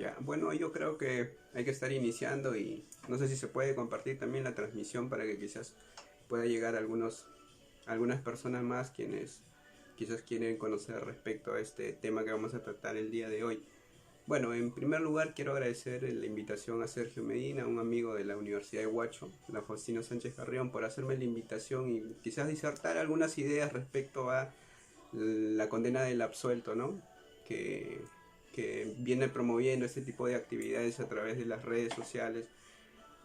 Ya, bueno, yo creo que hay que estar iniciando y no sé si se puede compartir también la transmisión para que quizás pueda llegar a algunas personas más quienes quizás quieren conocer respecto a este tema que vamos a tratar el día de hoy. Bueno, en primer lugar quiero agradecer la invitación a Sergio Medina, un amigo de la Universidad de Huacho, la Faustino Sánchez Carrión, por hacerme la invitación y quizás disertar algunas ideas respecto a la condena del absuelto, ¿no? Que, que viene promoviendo este tipo de actividades a través de las redes sociales,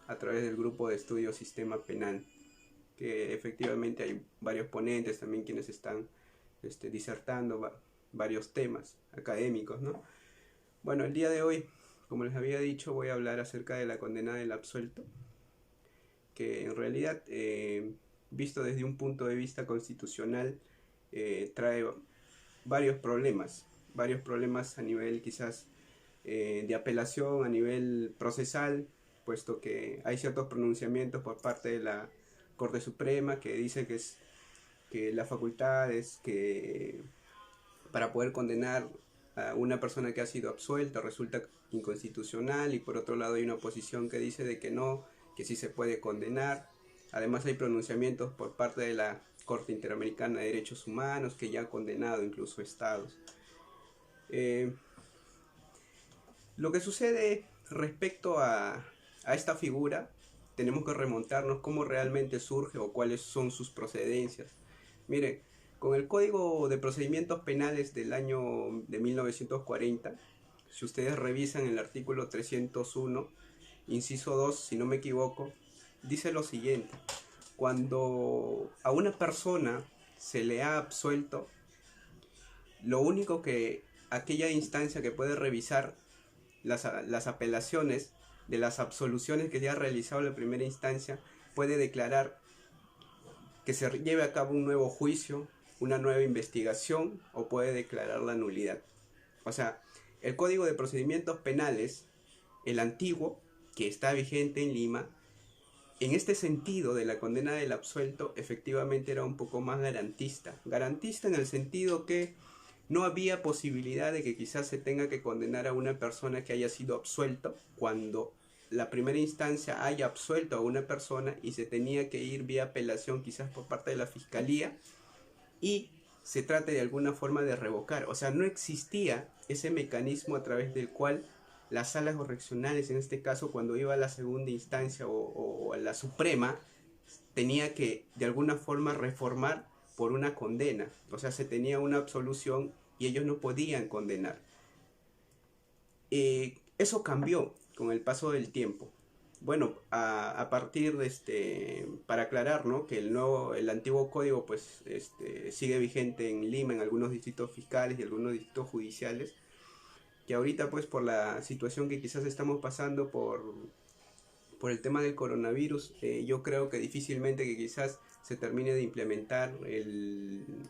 a través del grupo de estudio Sistema Penal, que efectivamente hay varios ponentes también quienes están disertando varios temas académicos, ¿no? Bueno, el día de hoy, como les había dicho, voy a hablar acerca de la condena del absuelto, que en realidad, visto desde un punto de vista constitucional, trae varios problemas a nivel quizás de apelación, a nivel procesal, puesto que hay ciertos pronunciamientos por parte de la Corte Suprema que dice que la facultad es que para poder condenar a una persona que ha sido absuelta resulta inconstitucional, y por otro lado hay una oposición que dice de que no, que sí se puede condenar. Además hay pronunciamientos por parte de la Corte Interamericana de Derechos Humanos que ya ha condenado incluso estados. Eh, lo que sucede respecto a esta figura, tenemos que remontarnos cómo realmente surge o cuáles son sus procedencias. Mire, con el Código de Procedimientos Penales del año de 1940, si ustedes revisan el artículo 301, inciso 2, si no me equivoco, dice lo siguiente: cuando a una persona se le ha absuelto, lo único que aquella instancia que puede revisar las apelaciones de las absoluciones que ya ha realizado la primera instancia puede declarar que se lleve a cabo un nuevo juicio, una nueva investigación, o puede declarar la nulidad. O sea, el Código de Procedimientos Penales, el antiguo, que está vigente en Lima, en este sentido de la condena del absuelto, efectivamente era un poco más garantista. Garantista en el sentido que no había posibilidad de que quizás se tenga que condenar a una persona que haya sido absuelto cuando la primera instancia haya absuelto a una persona y se tenía que ir vía apelación quizás por parte de la fiscalía y se trate de alguna forma de revocar. O sea, no existía ese mecanismo a través del cual las salas correccionales, en este caso cuando iba a la segunda instancia o a la suprema, tenía que de alguna forma reformar por una condena. O sea, se tenía una absolución y ellos no podían condenar. Eso cambió con el paso del tiempo. Bueno, a partir de para aclarar, ¿no? Que el antiguo código pues sigue vigente en Lima, en algunos distritos fiscales y algunos distritos judiciales, que ahorita pues por la situación que quizás estamos pasando por el tema del coronavirus, yo creo que difícilmente que quizás se termine de implementar en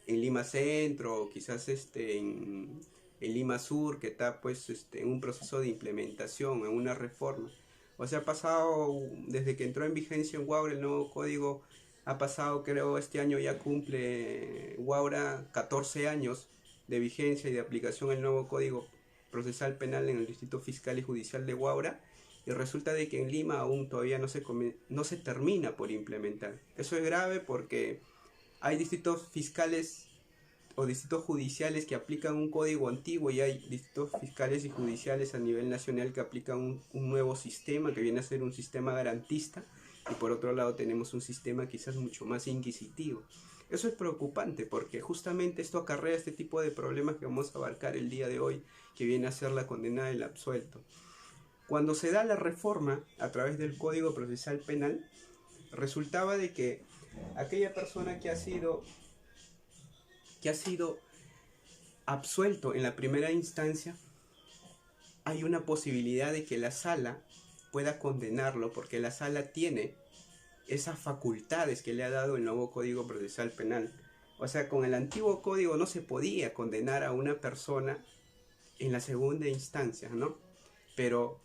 Lima Centro, o quizás en Lima Sur, que está pues en un proceso de implementación, en una reforma. O sea, ha pasado, desde que entró en vigencia en Huaura el nuevo código, ha pasado, creo, este año ya cumple Huaura 14 años de vigencia y de aplicación del nuevo código procesal penal en el Distrito Fiscal y Judicial de Huaura, y resulta de que en Lima aún todavía no se termina por implementar. Eso es grave porque hay distritos fiscales o distritos judiciales que aplican un código antiguo, y hay distritos fiscales y judiciales a nivel nacional que aplican un nuevo sistema que viene a ser un sistema garantista, y por otro lado tenemos un sistema quizás mucho más inquisitivo. Eso es preocupante porque justamente esto acarrea este tipo de problemas que vamos a abarcar el día de hoy, que viene a ser la condena del absuelto. Cuando se da la reforma a través del Código Procesal Penal, resultaba de que aquella persona que ha sido absuelto en la primera instancia, hay una posibilidad de que la sala pueda condenarlo, porque la sala tiene esas facultades que le ha dado el nuevo Código Procesal Penal. O sea, con el antiguo código no se podía condenar a una persona en la segunda instancia, ¿no? Pero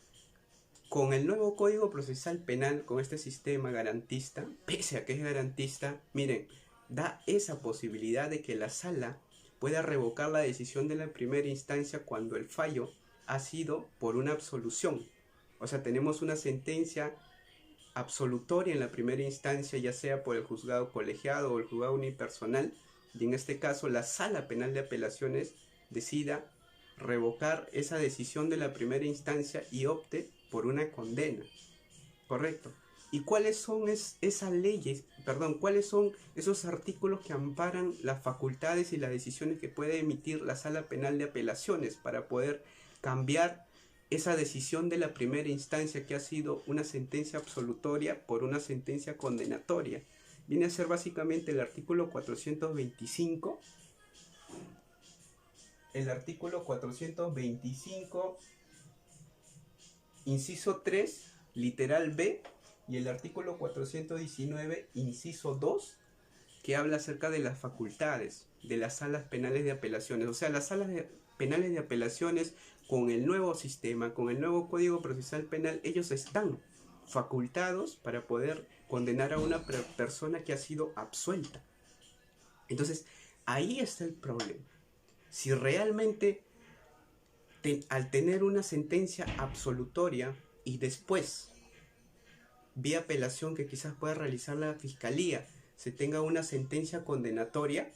con el nuevo Código Procesal Penal, con este sistema garantista, pese a que es garantista, miren, da esa posibilidad de que la sala pueda revocar la decisión de la primera instancia cuando el fallo ha sido por una absolución. O sea, tenemos una sentencia absolutoria en la primera instancia, ya sea por el juzgado colegiado o el juzgado unipersonal, y en este caso la Sala Penal de Apelaciones decida revocar esa decisión de la primera instancia y opte por una condena. Correcto. ¿Y cuáles son esas leyes, cuáles son esos artículos que amparan las facultades y las decisiones que puede emitir la Sala Penal de Apelaciones para poder cambiar esa decisión de la primera instancia que ha sido una sentencia absolutoria por una sentencia condenatoria? Viene a ser básicamente el artículo 425. El artículo 425, inciso 3, literal B, y el artículo 419, inciso 2, que habla acerca de las facultades de las salas penales de apelaciones. O sea, las salas penales de apelaciones, con el nuevo sistema, con el nuevo Código Procesal Penal, ellos están facultados para poder condenar a una persona que ha sido absuelta. Entonces, ahí está el problema. Si realmente al tener una sentencia absolutoria y después, vía apelación que quizás pueda realizar la Fiscalía, se tenga una sentencia condenatoria,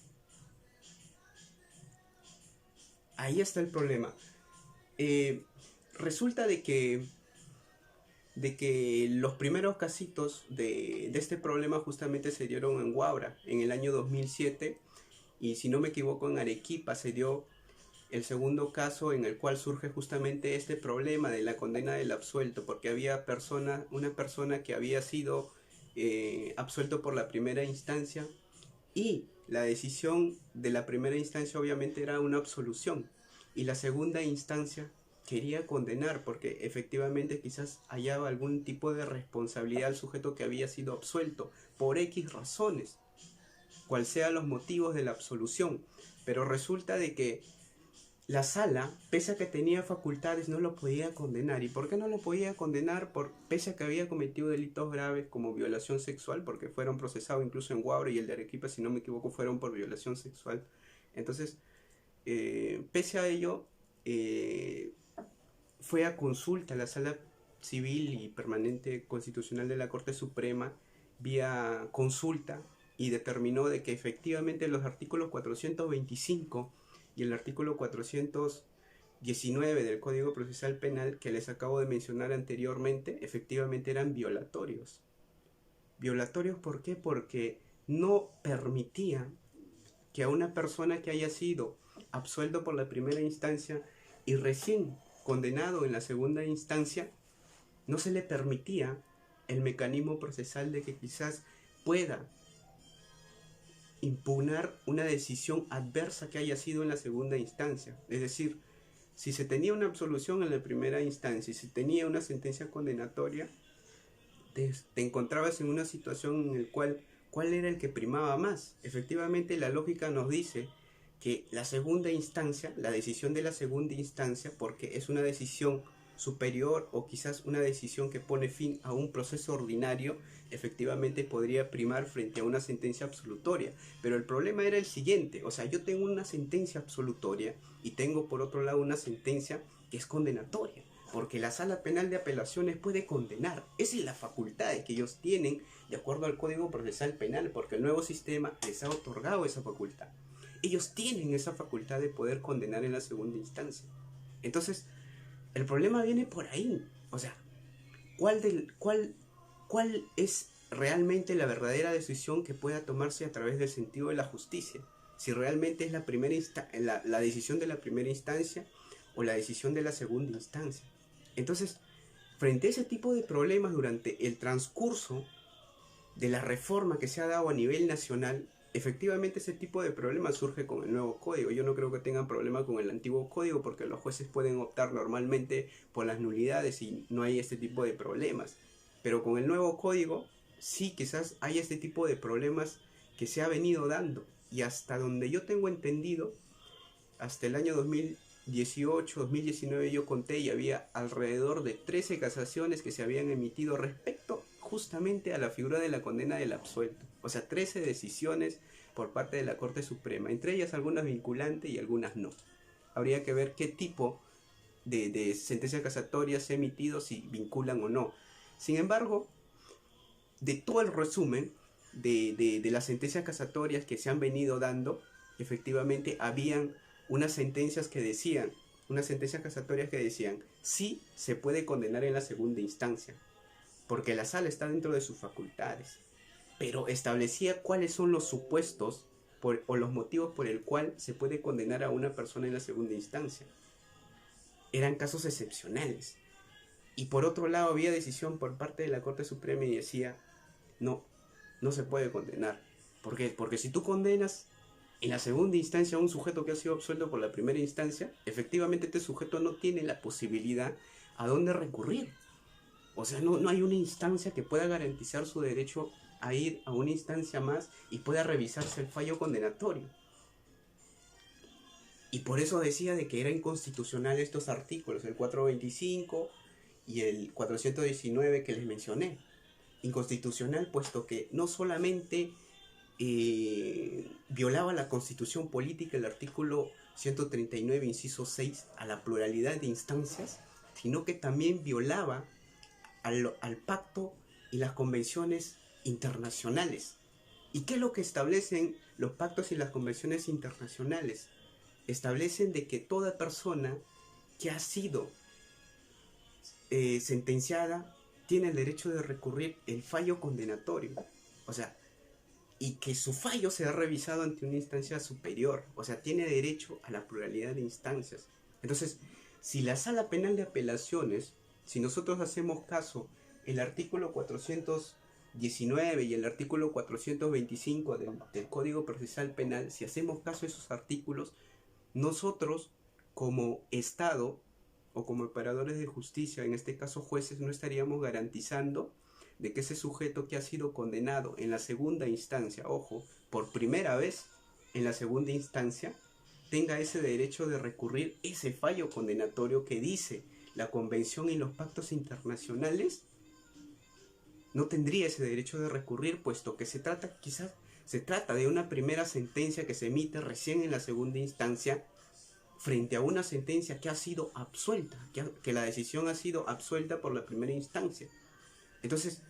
ahí está el problema. Resulta de que los primeros casitos de este problema justamente se dieron en Huaura en el año 2007, y si no me equivoco en Arequipa se dio el segundo caso en el cual surge justamente este problema de la condena del absuelto, porque había una persona que había sido absuelto por la primera instancia, y la decisión de la primera instancia obviamente era una absolución, y la segunda instancia quería condenar porque efectivamente quizás hallaba algún tipo de responsabilidad al sujeto que había sido absuelto por X razones, cual sean los motivos de la absolución. Pero resulta de que la sala, pese a que tenía facultades, no lo podía condenar. ¿Y por qué no lo podía condenar? Pese a que había cometido delitos graves como violación sexual, porque fueron procesados incluso en Huaura, y el de Arequipa, si no me equivoco, fueron por violación sexual. Entonces, pese a ello, fue a consulta a la Sala Civil y Permanente Constitucional de la Corte Suprema, vía consulta, y determinó de que efectivamente los artículos 425 y el artículo 419 del Código Procesal Penal que les acabo de mencionar anteriormente, efectivamente eran violatorios. ¿Violatorios por qué? Porque no permitía que a una persona que haya sido absuelto por la primera instancia y recién condenado en la segunda instancia, no se le permitía el mecanismo procesal de que quizás pueda impugnar una decisión adversa que haya sido en la segunda instancia. Es decir, si se tenía una absolución en la primera instancia y si tenía una sentencia condenatoria, te encontrabas en una situación en la cual, ¿cuál era el que primaba más? Efectivamente, la lógica nos dice que la segunda instancia, la decisión de la segunda instancia, porque es una decisión superior o quizás una decisión que pone fin a un proceso ordinario, efectivamente podría primar frente a una sentencia absolutoria. Pero el problema era el siguiente: o sea, yo tengo una sentencia absolutoria y tengo por otro lado una sentencia que es condenatoria, porque la Sala Penal de Apelaciones puede condenar. Esa es la facultad que ellos tienen de acuerdo al Código Procesal Penal, porque el nuevo sistema les ha otorgado esa facultad. Ellos tienen esa facultad de poder condenar en la segunda instancia. Entonces, el problema viene por ahí. O sea, ¿cuál es realmente la verdadera decisión que pueda tomarse a través del sentido de la justicia? Si realmente es la decisión de la primera instancia o la decisión de la segunda instancia. Entonces, frente a ese tipo de problemas durante el transcurso de la reforma que se ha dado a nivel nacional, efectivamente ese tipo de problemas surge con el nuevo código. Yo no creo que tengan problema con el antiguo código, porque los jueces pueden optar normalmente por las nulidades y no hay este tipo de problemas. Pero con el nuevo código sí, quizás hay este tipo de problemas que se ha venido dando. Y hasta donde yo tengo entendido, hasta el año 2018, 2019 yo conté, y había alrededor de 13 casaciones que se habían emitido respecto justamente a la figura de la condena del absuelto. O sea, 13 decisiones por parte de la Corte Suprema, entre ellas algunas vinculantes y algunas no. Habría que ver qué tipo de sentencias casatorias emitidos si vinculan o no. Sin embargo, de todo el resumen de las sentencias casatorias que se han venido dando, efectivamente habían unas sentencias casatorias que decían, sí se puede condenar en la segunda instancia, porque la sala está dentro de sus facultades, pero establecía cuáles son los supuestos o los motivos por el cual se puede condenar a una persona en la segunda instancia. Eran casos excepcionales. Y por otro lado había decisión por parte de la Corte Suprema y decía, no, no se puede condenar. ¿Por qué? Porque si tú condenas en la segunda instancia a un sujeto que ha sido absuelto por la primera instancia, efectivamente este sujeto no tiene la posibilidad a dónde recurrir. O sea, no hay una instancia que pueda garantizar su derecho a ir a una instancia más y pueda revisarse el fallo condenatorio. Y por eso decía de que era inconstitucional estos artículos, el 425 y el 419 que les mencioné. Inconstitucional puesto que no solamente violaba la Constitución política, el artículo 139, inciso 6, a la pluralidad de instancias, sino que también violaba al pacto y las convenciones internacionales. ¿Y qué es lo que establecen los pactos y las convenciones internacionales? Establecen de que toda persona que ha sido sentenciada tiene el derecho de recurrir el fallo condenatorio. O sea, y que su fallo sea revisado ante una instancia superior. O sea, tiene derecho a la pluralidad de instancias. Entonces, si la Sala Penal de Apelaciones, si nosotros hacemos caso el artículo 419 y el artículo 425 del Código Procesal Penal, si hacemos caso a esos artículos, nosotros como Estado o como operadores de justicia, en este caso jueces, no estaríamos garantizando de que ese sujeto que ha sido condenado en la segunda instancia, ojo, por primera vez en la segunda instancia, tenga ese derecho de recurrir ese fallo condenatorio que dice la Convención y los pactos internacionales. No tendría ese derecho de recurrir, puesto que se trata de una primera sentencia que se emite recién en la segunda instancia frente a una sentencia que ha sido absuelta, que la decisión ha sido absuelta por la primera instancia. Entonces,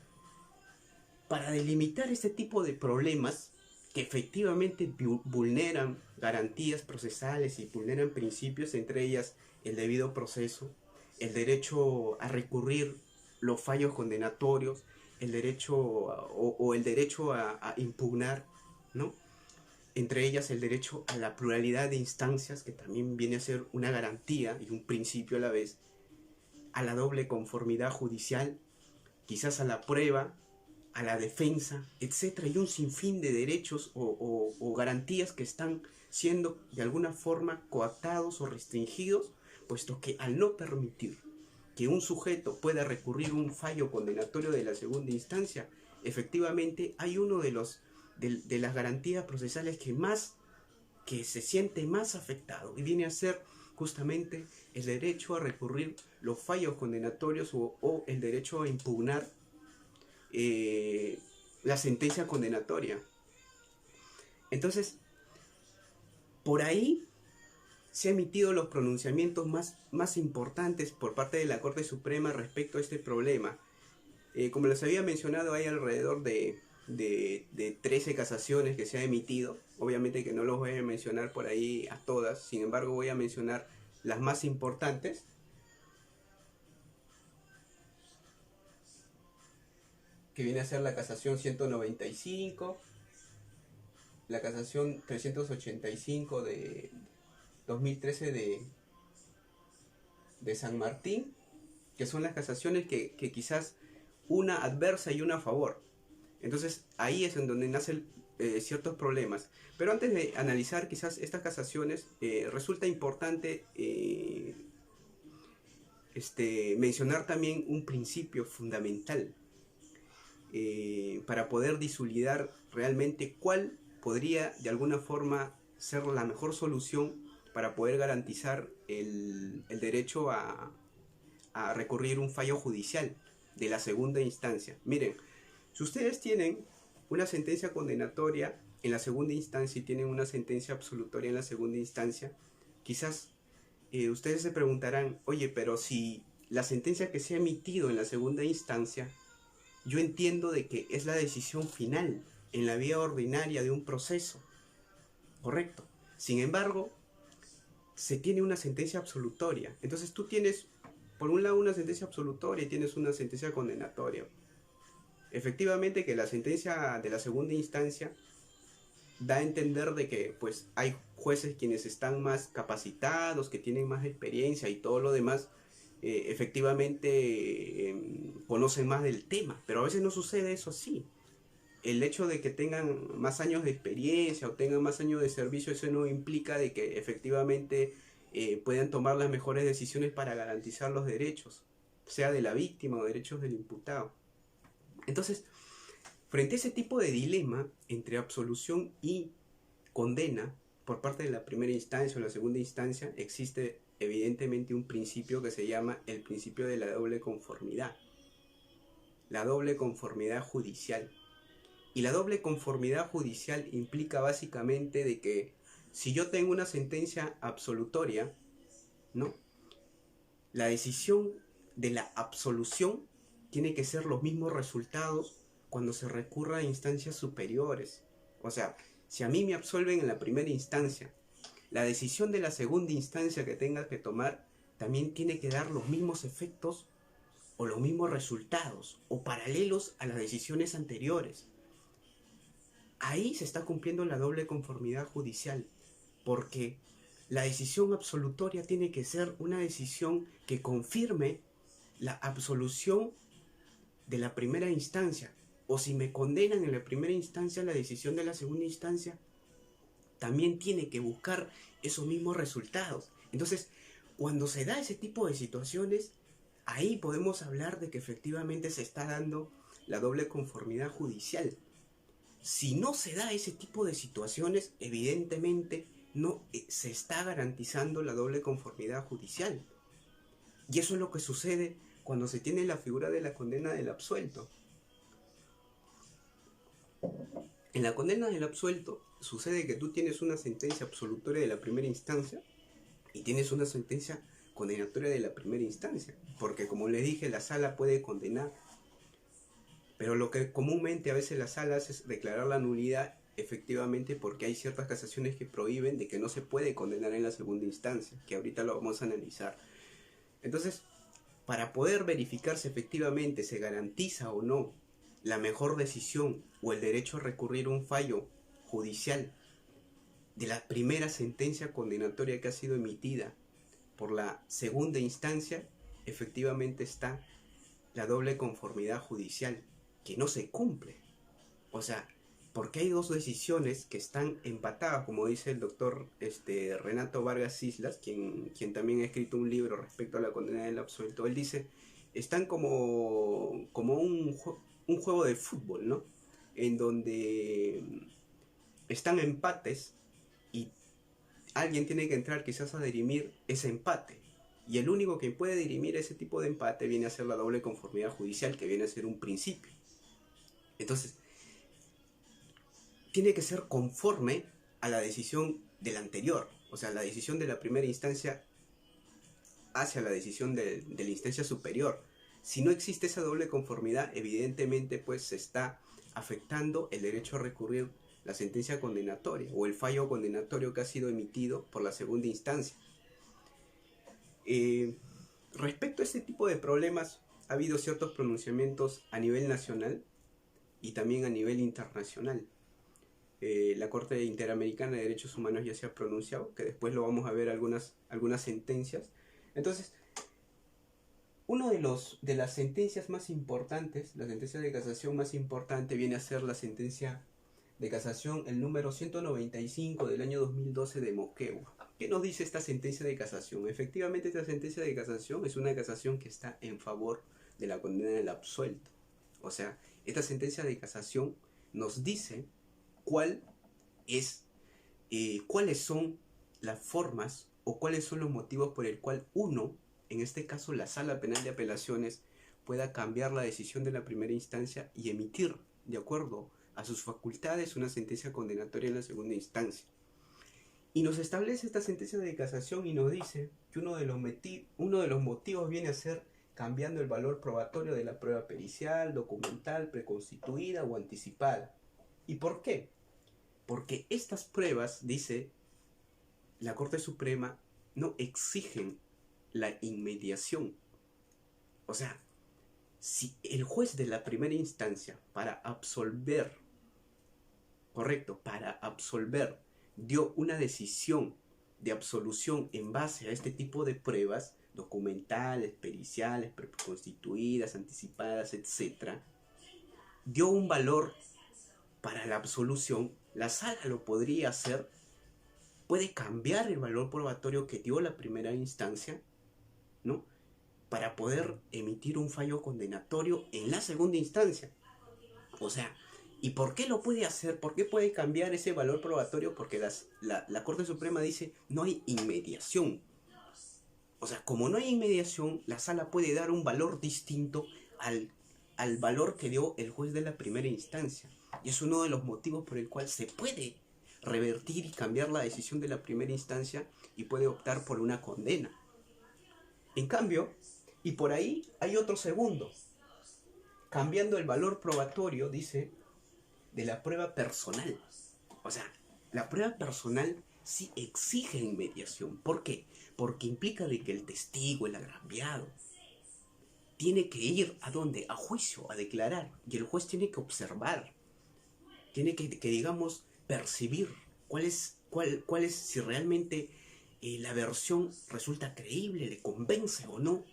para delimitar este tipo de problemas que efectivamente vulneran garantías procesales y vulneran principios, entre ellas el debido proceso, el derecho a recurrir los fallos condenatorios, el derecho el derecho a impugnar, ¿no? Entre ellas el derecho a la pluralidad de instancias, que también viene a ser una garantía y un principio a la vez, a la doble conformidad judicial, quizás a la prueba, a la defensa, etcétera, y un sinfín de derechos o garantías que están siendo de alguna forma coartados o restringidos, puesto que al no permitir que un sujeto pueda recurrir un fallo condenatorio de la segunda instancia, efectivamente hay uno de las garantías procesales que se siente más afectado, y viene a ser justamente el derecho a recurrir los fallos condenatorios o el derecho a impugnar la sentencia condenatoria. Entonces, por ahí se han emitido los pronunciamientos más importantes por parte de la Corte Suprema respecto a este problema. Como les había mencionado, hay alrededor de 13 casaciones que se han emitido. Obviamente que no los voy a mencionar por ahí a todas, sin embargo voy a mencionar las más importantes. Que viene a ser la casación 195, la casación 385 de 2013 de San Martín, que son las casaciones que quizás una adversa y una a favor. Entonces ahí es en donde nacen ciertos problemas. Pero antes de analizar quizás estas casaciones, resulta importante mencionar también un principio fundamental para poder disolidar realmente cuál podría de alguna forma ser la mejor solución para poder garantizar el derecho a recurrir un fallo judicial de la segunda instancia. Miren, si ustedes tienen una sentencia condenatoria en la segunda instancia y tienen una sentencia absolutoria en la segunda instancia, quizás ustedes se preguntarán, oye, pero si la sentencia que se ha emitido en la segunda instancia, yo entiendo de que es la decisión final en la vía ordinaria de un proceso, correcto. Sin embargo, se tiene una sentencia absolutoria. Entonces tú tienes, por un lado, una sentencia absolutoria y tienes una sentencia condenatoria. Efectivamente que la sentencia de la segunda instancia da a entender de que pues hay jueces quienes están más capacitados, que tienen más experiencia y todo lo demás, efectivamente conocen más del tema, pero a veces no sucede eso así. El hecho de que tengan más años de experiencia o tengan más años de servicio, eso no implica de que efectivamente puedan tomar las mejores decisiones para garantizar los derechos, sea de la víctima o derechos del imputado. Entonces, frente a ese tipo de dilema entre absolución y condena por parte de la primera instancia o la segunda instancia, existe evidentemente un principio que se llama el principio de la doble conformidad. La doble conformidad judicial. Y la doble conformidad judicial implica básicamente de que si yo tengo una sentencia absolutoria, ¿no? La decisión de la absolución tiene que ser los mismos resultados cuando se recurra a instancias superiores. O sea, si a mí me absuelven en la primera instancia, la decisión de la segunda instancia que tenga que tomar también tiene que dar los mismos efectos o los mismos resultados o paralelos a las decisiones anteriores. Ahí se está cumpliendo la doble conformidad judicial, porque la decisión absolutoria tiene que ser una decisión que confirme la absolución de la primera instancia, o si me condenan en la primera instancia, la decisión de la segunda instancia también tiene que buscar esos mismos resultados. Entonces, cuando se da ese tipo de situaciones, ahí podemos hablar de que efectivamente se está dando la doble conformidad judicial. Si no se da ese tipo de situaciones, evidentemente no se está garantizando la doble conformidad judicial. Y eso es lo que sucede cuando se tiene la figura de la condena del absuelto. En la condena del absuelto sucede que tú tienes una sentencia absolutoria de la primera instancia y tienes una sentencia condenatoria de la primera instancia. Porque como les dije, la sala puede condenar. Pero lo que comúnmente a veces la sala hace es declarar la nulidad efectivamente porque hay ciertas casaciones que prohíben de que no se puede condenar en la segunda instancia, que ahorita lo vamos a analizar. Entonces, para poder verificar si efectivamente se garantiza o no la mejor decisión o el derecho a recurrir a un fallo judicial de la primera sentencia condenatoria que ha sido emitida por la segunda instancia, efectivamente está la doble conformidad judicial, que no se cumple. O sea, porque hay dos decisiones que están empatadas, como dice el doctor Renato Vargas Islas, quien también ha escrito un libro respecto a la condena del absuelto. Él dice, están como un juego de fútbol, ¿no? En donde están empates y alguien tiene que entrar quizás a dirimir ese empate. Y el único que puede dirimir ese tipo de empate viene a ser la doble conformidad judicial, que viene a ser un principio. Entonces, tiene que ser conforme a la decisión del anterior. O sea, la decisión de la primera instancia hacia la decisión de la instancia superior. Si no existe esa doble conformidad, evidentemente pues se está afectando el derecho a recurrir la sentencia condenatoria o el fallo condenatorio que ha sido emitido por la segunda instancia. Respecto a este tipo de problemas, ha habido ciertos pronunciamientos a nivel nacional y también a nivel internacional. La Corte Interamericana de Derechos Humanos ya se ha pronunciado, que después lo vamos a ver algunas sentencias. Entonces, uno de las sentencias más importantes, la sentencia de casación más importante, viene a ser la sentencia de casación, el número 195 del año 2012 de Moquegua. ¿Qué nos dice esta sentencia de casación? Efectivamente, esta sentencia de casación es una casación que está en favor de la condena del absuelto. O sea, esta sentencia de casación nos dice cuáles son las formas o cuáles son los motivos por el cual uno, en este caso la Sala Penal de Apelaciones, pueda cambiar la decisión de la primera instancia y emitir, de acuerdo a sus facultades, una sentencia condenatoria en la segunda instancia. Y nos establece esta sentencia de casación y nos dice que uno de los motivos viene a ser cambiando el valor probatorio de la prueba pericial, documental, preconstituida o anticipada. ¿Y por qué? Porque estas pruebas, dice la Corte Suprema, no exigen la inmediación. O sea, si el juez de la primera instancia para absolver, dio una decisión de absolución en base a este tipo de pruebas, documentales, periciales, preconstituidas, anticipadas, etc., dio un valor para la absolución, la sala lo podría hacer, puede cambiar el valor probatorio que dio la primera instancia, ¿no?, para poder emitir un fallo condenatorio en la segunda instancia. O sea, ¿y por qué lo puede hacer? ¿Por qué puede cambiar ese valor probatorio? Porque la Corte Suprema dice no hay inmediación. O sea, como no hay inmediación, la sala puede dar un valor distinto al valor que dio el juez de la primera instancia. Y es uno de los motivos por el cual se puede revertir y cambiar la decisión de la primera instancia y puede optar por una condena. En cambio, y por ahí hay otro segundo, cambiando el valor probatorio, dice, de la prueba personal. O sea, la prueba personal sí exige inmediación. ¿Por qué? Porque implica de que el testigo, el agraviado, tiene que ir ¿a dónde? A juicio, a declarar. Y el juez tiene que observar, tiene que digamos, percibir cuál es, si realmente la versión resulta creíble, le convence o no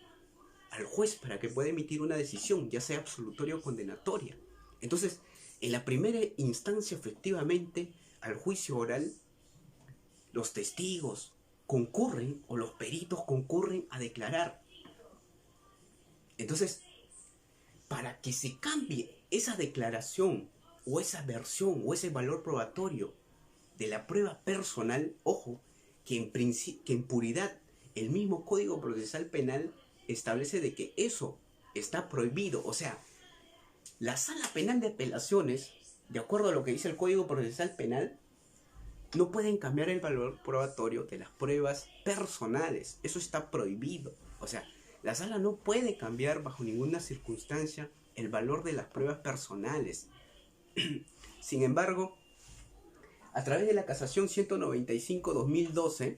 al juez para que pueda emitir una decisión, ya sea absolutoria o condenatoria. Entonces, en la primera instancia, efectivamente, al juicio oral, los testigos concurren o los peritos concurren a declarar. Entonces, para que se cambie esa declaración o esa versión o ese valor probatorio de la prueba personal, ojo, que en puridad el mismo Código Procesal Penal establece de que eso está prohibido. O sea, la Sala Penal de Apelaciones, de acuerdo a lo que dice el Código Procesal Penal, no pueden cambiar el valor probatorio de las pruebas personales. Eso está prohibido. O sea, la sala no puede cambiar bajo ninguna circunstancia el valor de las pruebas personales. Sin embargo, a través de la Casación 195/2012,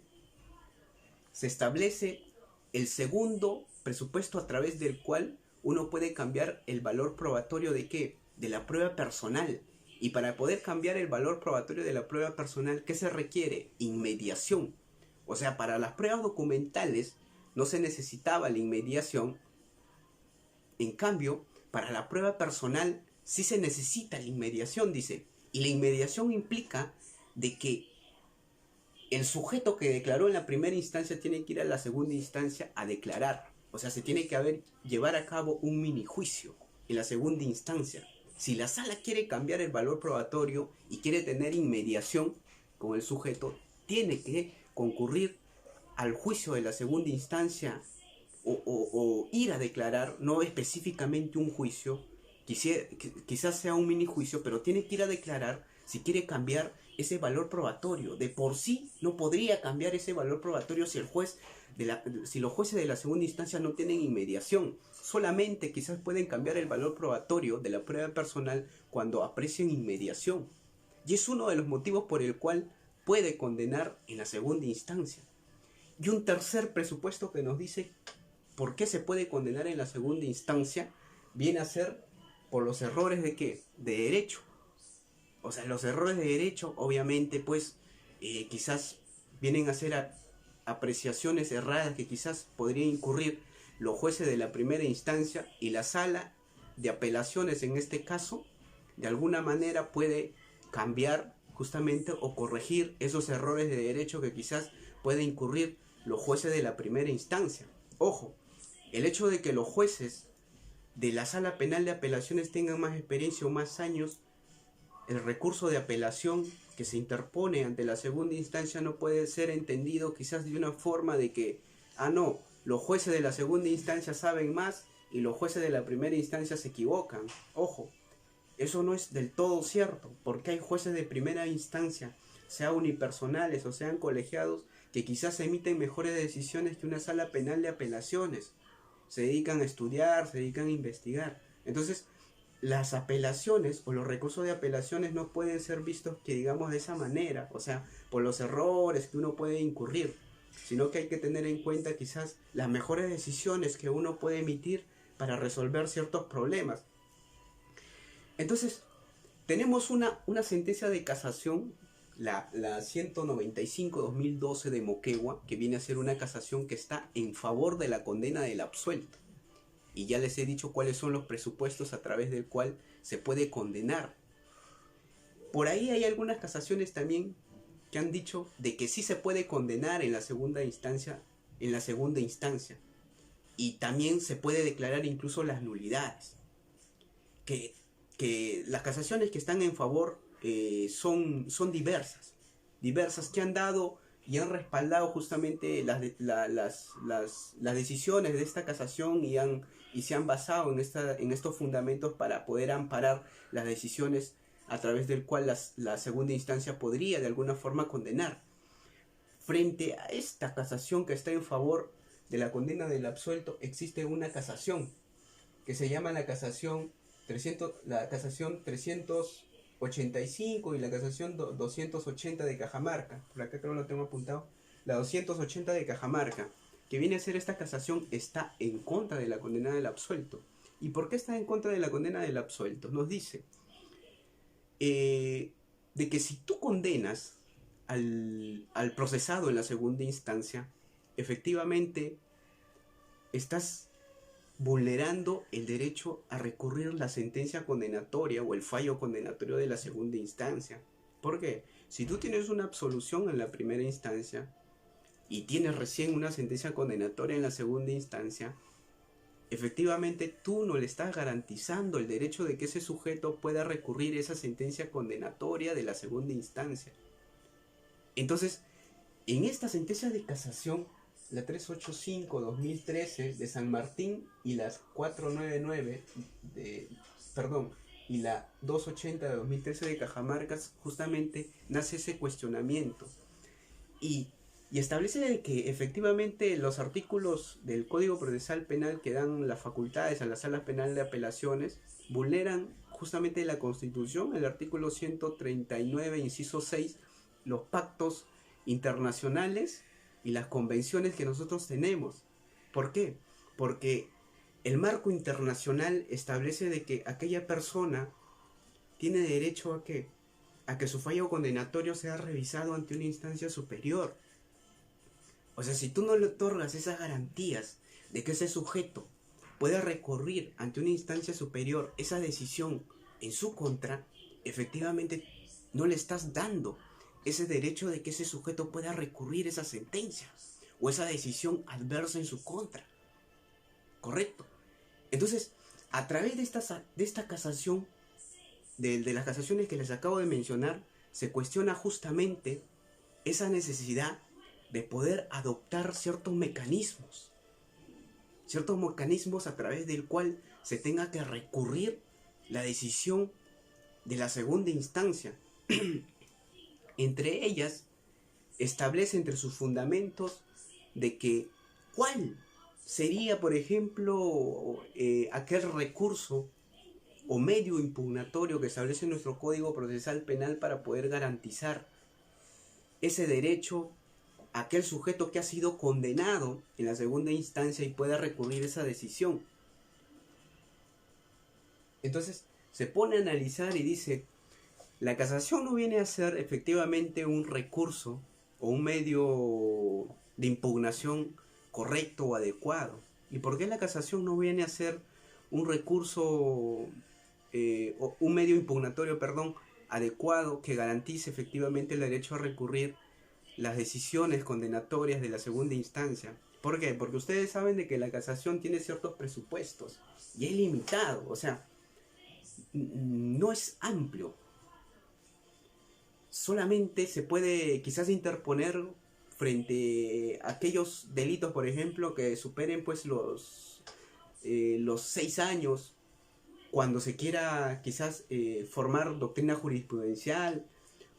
se establece el segundo presupuesto a través del cual uno puede cambiar el valor probatorio ¿de qué? De la prueba personal. Y para poder cambiar el valor probatorio de la prueba personal, ¿qué se requiere? Inmediación. O sea, para las pruebas documentales no se necesitaba la inmediación. En cambio, para la prueba personal sí se necesita la inmediación, dice. Y la inmediación implica de que el sujeto que declaró en la primera instancia tiene que ir a la segunda instancia a declarar. O sea, se tiene que llevar a cabo un mini juicio en la segunda instancia. Si la sala quiere cambiar el valor probatorio y quiere tener inmediación con el sujeto, tiene que concurrir al juicio de la segunda instancia o ir a declarar, no específicamente un juicio, quizás sea un mini juicio, pero tiene que ir a declarar si quiere cambiar ese valor probatorio. De por sí no podría cambiar ese valor probatorio si los jueces de la segunda instancia no tienen inmediación. Solamente quizás pueden cambiar el valor probatorio de la prueba personal cuando aprecien inmediación. Y es uno de los motivos por el cual puede condenar en la segunda instancia. Y un tercer presupuesto que nos dice por qué se puede condenar en la segunda instancia viene a ser por los errores ¿de qué? De derecho. O sea, los errores de derecho, obviamente, pues, quizás vienen a ser apreciaciones erradas que quizás podrían incurrir los jueces de la primera instancia, y la sala de apelaciones en este caso, de alguna manera puede cambiar justamente o corregir esos errores de derecho que quizás pueden incurrir los jueces de la primera instancia. Ojo, el hecho de que los jueces de la sala penal de apelaciones tengan más experiencia o más años, el recurso de apelación que se interpone ante la segunda instancia no puede ser entendido quizás de una forma de que, no, los jueces de la segunda instancia saben más y los jueces de la primera instancia se equivocan. Ojo, eso no es del todo cierto, porque hay jueces de primera instancia sea unipersonales o sean colegiados, que quizás emiten mejores decisiones que una sala penal de apelaciones. Se dedican a estudiar, se dedican a investigar. Entonces, las apelaciones o los recursos de apelaciones no pueden ser vistos que digamos de esa manera, o sea, por los errores que uno puede incurrir, sino que hay que tener en cuenta quizás las mejores decisiones que uno puede emitir para resolver ciertos problemas. Entonces, tenemos una sentencia de casación, la 195-2012 de Moquegua, que viene a ser una casación que está en favor de la condena del absuelto. Y ya les he dicho cuáles son los presupuestos a través del cual se puede condenar. Por ahí hay algunas casaciones también que han dicho de que sí se puede condenar en la segunda instancia, y también se puede declarar incluso las nulidades. Que las casaciones que están en favor son diversas que han dado y han respaldado justamente las decisiones de esta casación y se han basado en estos fundamentos para poder amparar las decisiones a través del cual la segunda instancia podría de alguna forma condenar. Frente a esta casación que está en favor de la condena del absuelto, existe una casación que se llama la casación 385 y la casación 280 de Cajamarca. Por acá creo que lo tengo apuntado. La 280 de Cajamarca, que viene a ser esta casación, está en contra de la condena del absuelto. ¿Y por qué está en contra de la condena del absuelto? Nos dice de que si tú condenas al procesado en la segunda instancia, efectivamente estás vulnerando el derecho a recurrir la sentencia condenatoria o el fallo condenatorio de la segunda instancia. ¿Por qué? Si tú tienes una absolución en la primera instancia y tienes recién una sentencia condenatoria en la segunda instancia, efectivamente tú no le estás garantizando el derecho de que ese sujeto pueda recurrir esa sentencia condenatoria de la segunda instancia. Entonces, en esta sentencia de casación, la 385-2013 de San Martín y las 499 y la 280 de 2013 de Cajamarca, justamente nace ese cuestionamiento y establece que efectivamente los artículos del Código Procesal Penal que dan las facultades a la Sala Penal de Apelaciones vulneran justamente la Constitución, el artículo 139, inciso 6, los pactos internacionales y las convenciones que nosotros tenemos. ¿Por qué? Porque el marco internacional establece de que aquella persona tiene derecho a que su fallo condenatorio sea revisado ante una instancia superior. O sea, si tú no le otorgas esas garantías de que ese sujeto pueda recurrir ante una instancia superior esa decisión en su contra, efectivamente no le estás dando ese derecho de que ese sujeto pueda recurrir esa sentencia o esa decisión adversa en su contra. ¿Correcto? Entonces, a través de esta casación, de las casaciones que les acabo de mencionar, se cuestiona justamente esa necesidad de poder adoptar ciertos mecanismos a través del cual se tenga que recurrir la decisión de la segunda instancia. Entre ellas, establece entre sus fundamentos de que cuál sería, por ejemplo, aquel recurso o medio impugnatorio que establece nuestro Código Procesal Penal para poder garantizar ese derecho a aquel sujeto que ha sido condenado en la segunda instancia y pueda recurrir esa decisión. Entonces se pone a analizar y dice: la casación no viene a ser efectivamente un recurso o un medio de impugnación correcto o adecuado. ¿Y por qué la casación no viene a ser un recurso o un medio impugnatorio, adecuado que garantice efectivamente el derecho a recurrir las decisiones condenatorias de la segunda instancia? ¿Por qué? Porque ustedes saben de que la casación tiene ciertos presupuestos y es limitado, o sea, no es amplio. Solamente se puede quizás interponer frente a aquellos delitos, por ejemplo, que superen pues los 6 años, cuando se quiera quizás formar doctrina jurisprudencial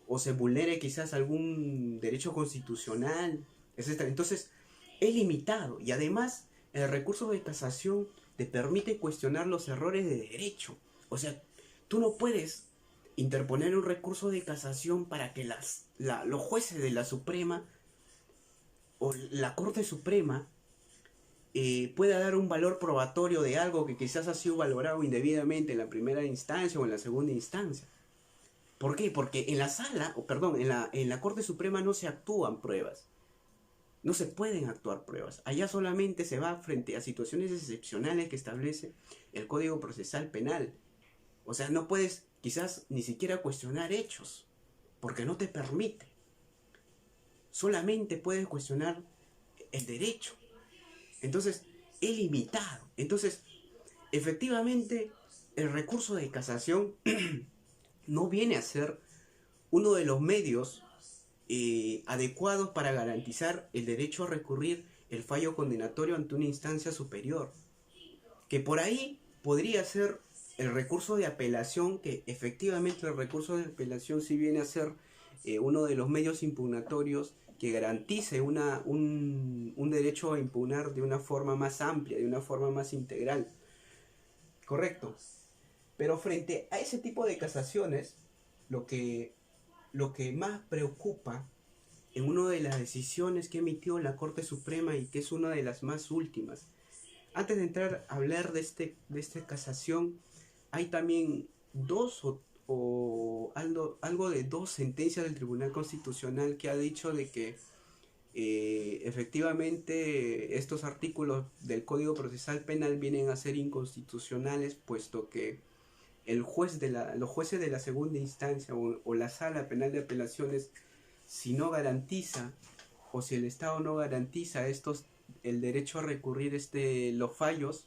o se vulnere quizás algún derecho constitucional, etc. Entonces, es limitado y además el recurso de casación te permite cuestionar los errores de derecho. O sea, tú no puedes interponer un recurso de casación para que los jueces de la Suprema o la Corte Suprema pueda dar un valor probatorio de algo que quizás ha sido valorado indebidamente en la primera instancia o en la segunda instancia. ¿Por qué? Porque en la sala, o perdón, en la Corte Suprema no se actúan pruebas. No se pueden actuar pruebas. Allá solamente se va frente a situaciones excepcionales que establece el Código Procesal Penal. O sea, no puedes quizás ni siquiera cuestionar hechos, porque no te permite. Solamente puedes cuestionar el derecho. Entonces, es limitado. Entonces, efectivamente, el recurso de casación no viene a ser uno de los medios adecuados para garantizar el derecho a recurrir el fallo condenatorio ante una instancia superior. Que por ahí podría ser el recurso de apelación, que efectivamente el recurso de apelación sí viene a ser uno de los medios impugnatorios que garantice un derecho a impugnar de una forma más amplia, de una forma más integral. Correcto. Pero frente a ese tipo de casaciones, lo que más preocupa en una de las decisiones que emitió la Corte Suprema y que es una de las más últimas. Antes de entrar a hablar de esta casación, hay también algo de dos sentencias del Tribunal Constitucional que ha dicho de que efectivamente estos artículos del Código Procesal Penal vienen a ser inconstitucionales, puesto que los jueces de la segunda instancia o la sala penal de apelaciones, si no garantiza o si el Estado no garantiza el derecho a recurrir los fallos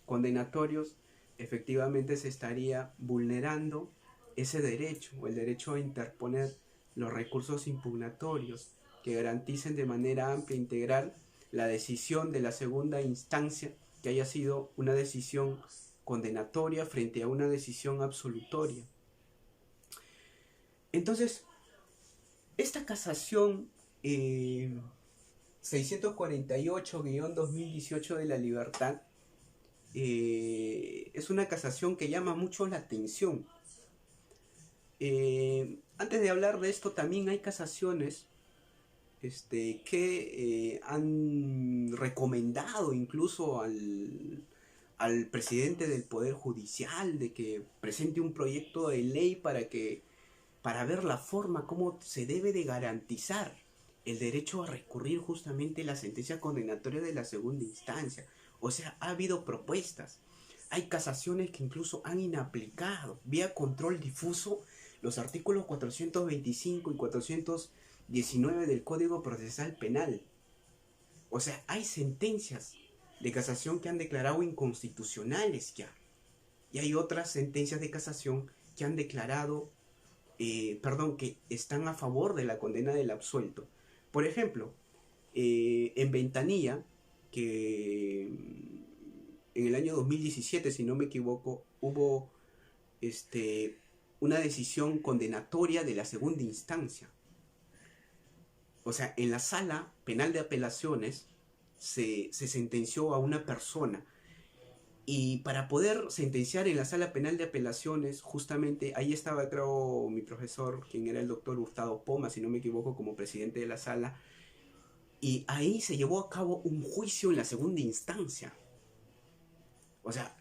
condenatorios, efectivamente se estaría vulnerando ese derecho o el derecho a interponer los recursos impugnatorios que garanticen de manera amplia e integral la decisión de la segunda instancia que haya sido una decisión condenatoria frente a una decisión absolutoria. Entonces, esta casación 648-2018 de la libertad es una casación que llama mucho la atención. Antes de hablar de esto, también hay casaciones que han recomendado incluso al presidente del Poder Judicial de que presente un proyecto de ley para ver la forma como se debe de garantizar el derecho a recurrir justamente la sentencia condenatoria de la segunda instancia. O sea, ha habido propuestas. Hay casaciones que incluso han inaplicado vía control difuso los artículos 425 y 419 del Código Procesal Penal. O sea, hay sentencias de casación que han declarado inconstitucionales ya. Y hay otras sentencias de casación que han declarado, que están a favor de la condena del absuelto. Por ejemplo, en Ventanilla, que en el año 2017, si no me equivoco, hubo una decisión condenatoria de la segunda instancia. O sea, en la sala penal de apelaciones se sentenció a una persona. Y para poder sentenciar en la sala penal de apelaciones, justamente ahí estaba, creo, mi profesor, quien era el doctor Hurtado Poma, si no me equivoco, como presidente de la sala. Y ahí se llevó a cabo un juicio en la segunda instancia. O sea,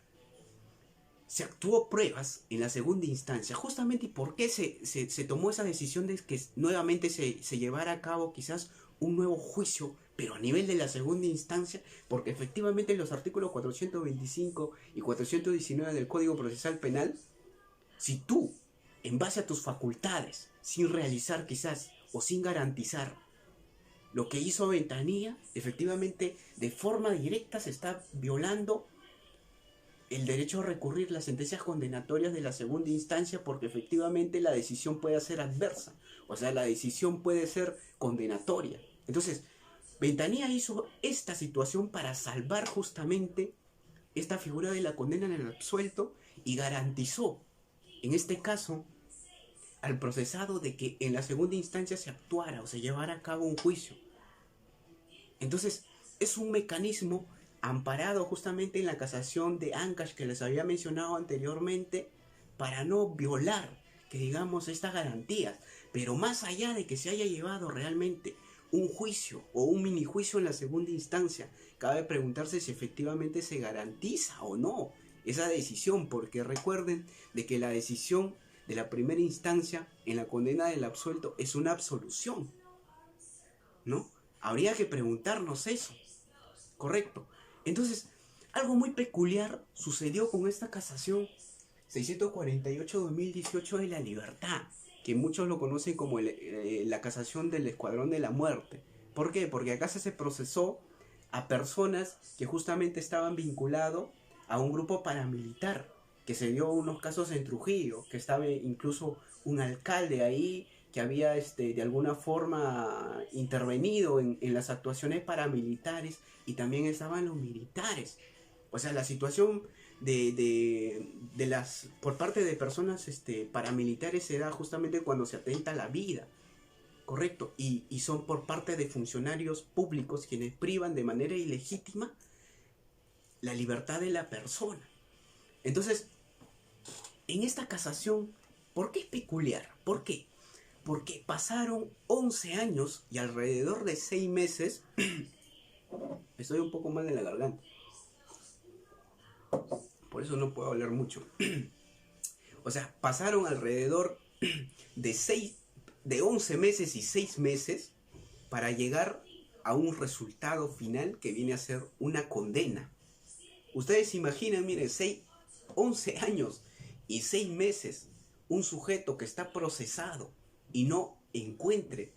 se actuó pruebas en la segunda instancia. Justamente, ¿y por qué se tomó esa decisión de que nuevamente se llevara a cabo quizás un nuevo juicio, pero a nivel de la segunda instancia? Porque efectivamente los artículos 425 y 419 del Código Procesal Penal, si tú, en base a tus facultades, sin realizar quizás o sin garantizar lo que hizo Ventanilla, efectivamente de forma directa se está violando el derecho a recurrir las sentencias condenatorias de la segunda instancia, porque efectivamente la decisión puede ser adversa, o sea, la decisión puede ser condenatoria. Entonces, Ventanilla hizo esta situación para salvar justamente esta figura de la condena en el absuelto y garantizó, en este caso, al procesado de que en la segunda instancia se actuara o se llevara a cabo un juicio. Entonces, es un mecanismo amparado justamente en la casación de Ancash que les había mencionado anteriormente para no violar, que digamos, estas garantías. Pero más allá de que se haya llevado realmente un juicio o un mini juicio en la segunda instancia, cabe preguntarse si efectivamente se garantiza o no esa decisión, porque recuerden de que la decisión de la primera instancia en la condena del absuelto es una absolución, ¿no? Habría que preguntarnos eso, ¿correcto? Entonces, algo muy peculiar sucedió con esta casación 648-2018 de la libertad, que muchos lo conocen como la casación del Escuadrón de la Muerte. ¿Por qué? Porque acá se procesó a personas que justamente estaban vinculados a un grupo paramilitar, que se dio unos casos en Trujillo, que estaba incluso un alcalde ahí, que había de alguna forma intervenido en las actuaciones paramilitares, y también estaban los militares. O sea, la situación de las por parte de personas paramilitares se da justamente cuando se atenta a la vida, correcto, y son por parte de funcionarios públicos quienes privan de manera ilegítima la libertad de la persona. Entonces, en esta casación, ¿por qué es peculiar? ¿Por qué? Porque pasaron 11 años y alrededor de 6 meses, estoy un poco mal de la garganta, por eso no puedo hablar mucho. O sea, pasaron alrededor de 11 meses y 6 meses para llegar a un resultado final que viene a ser una condena. Ustedes se imaginan, miren, 11 años y 6 meses, un sujeto que está procesado y no encuentre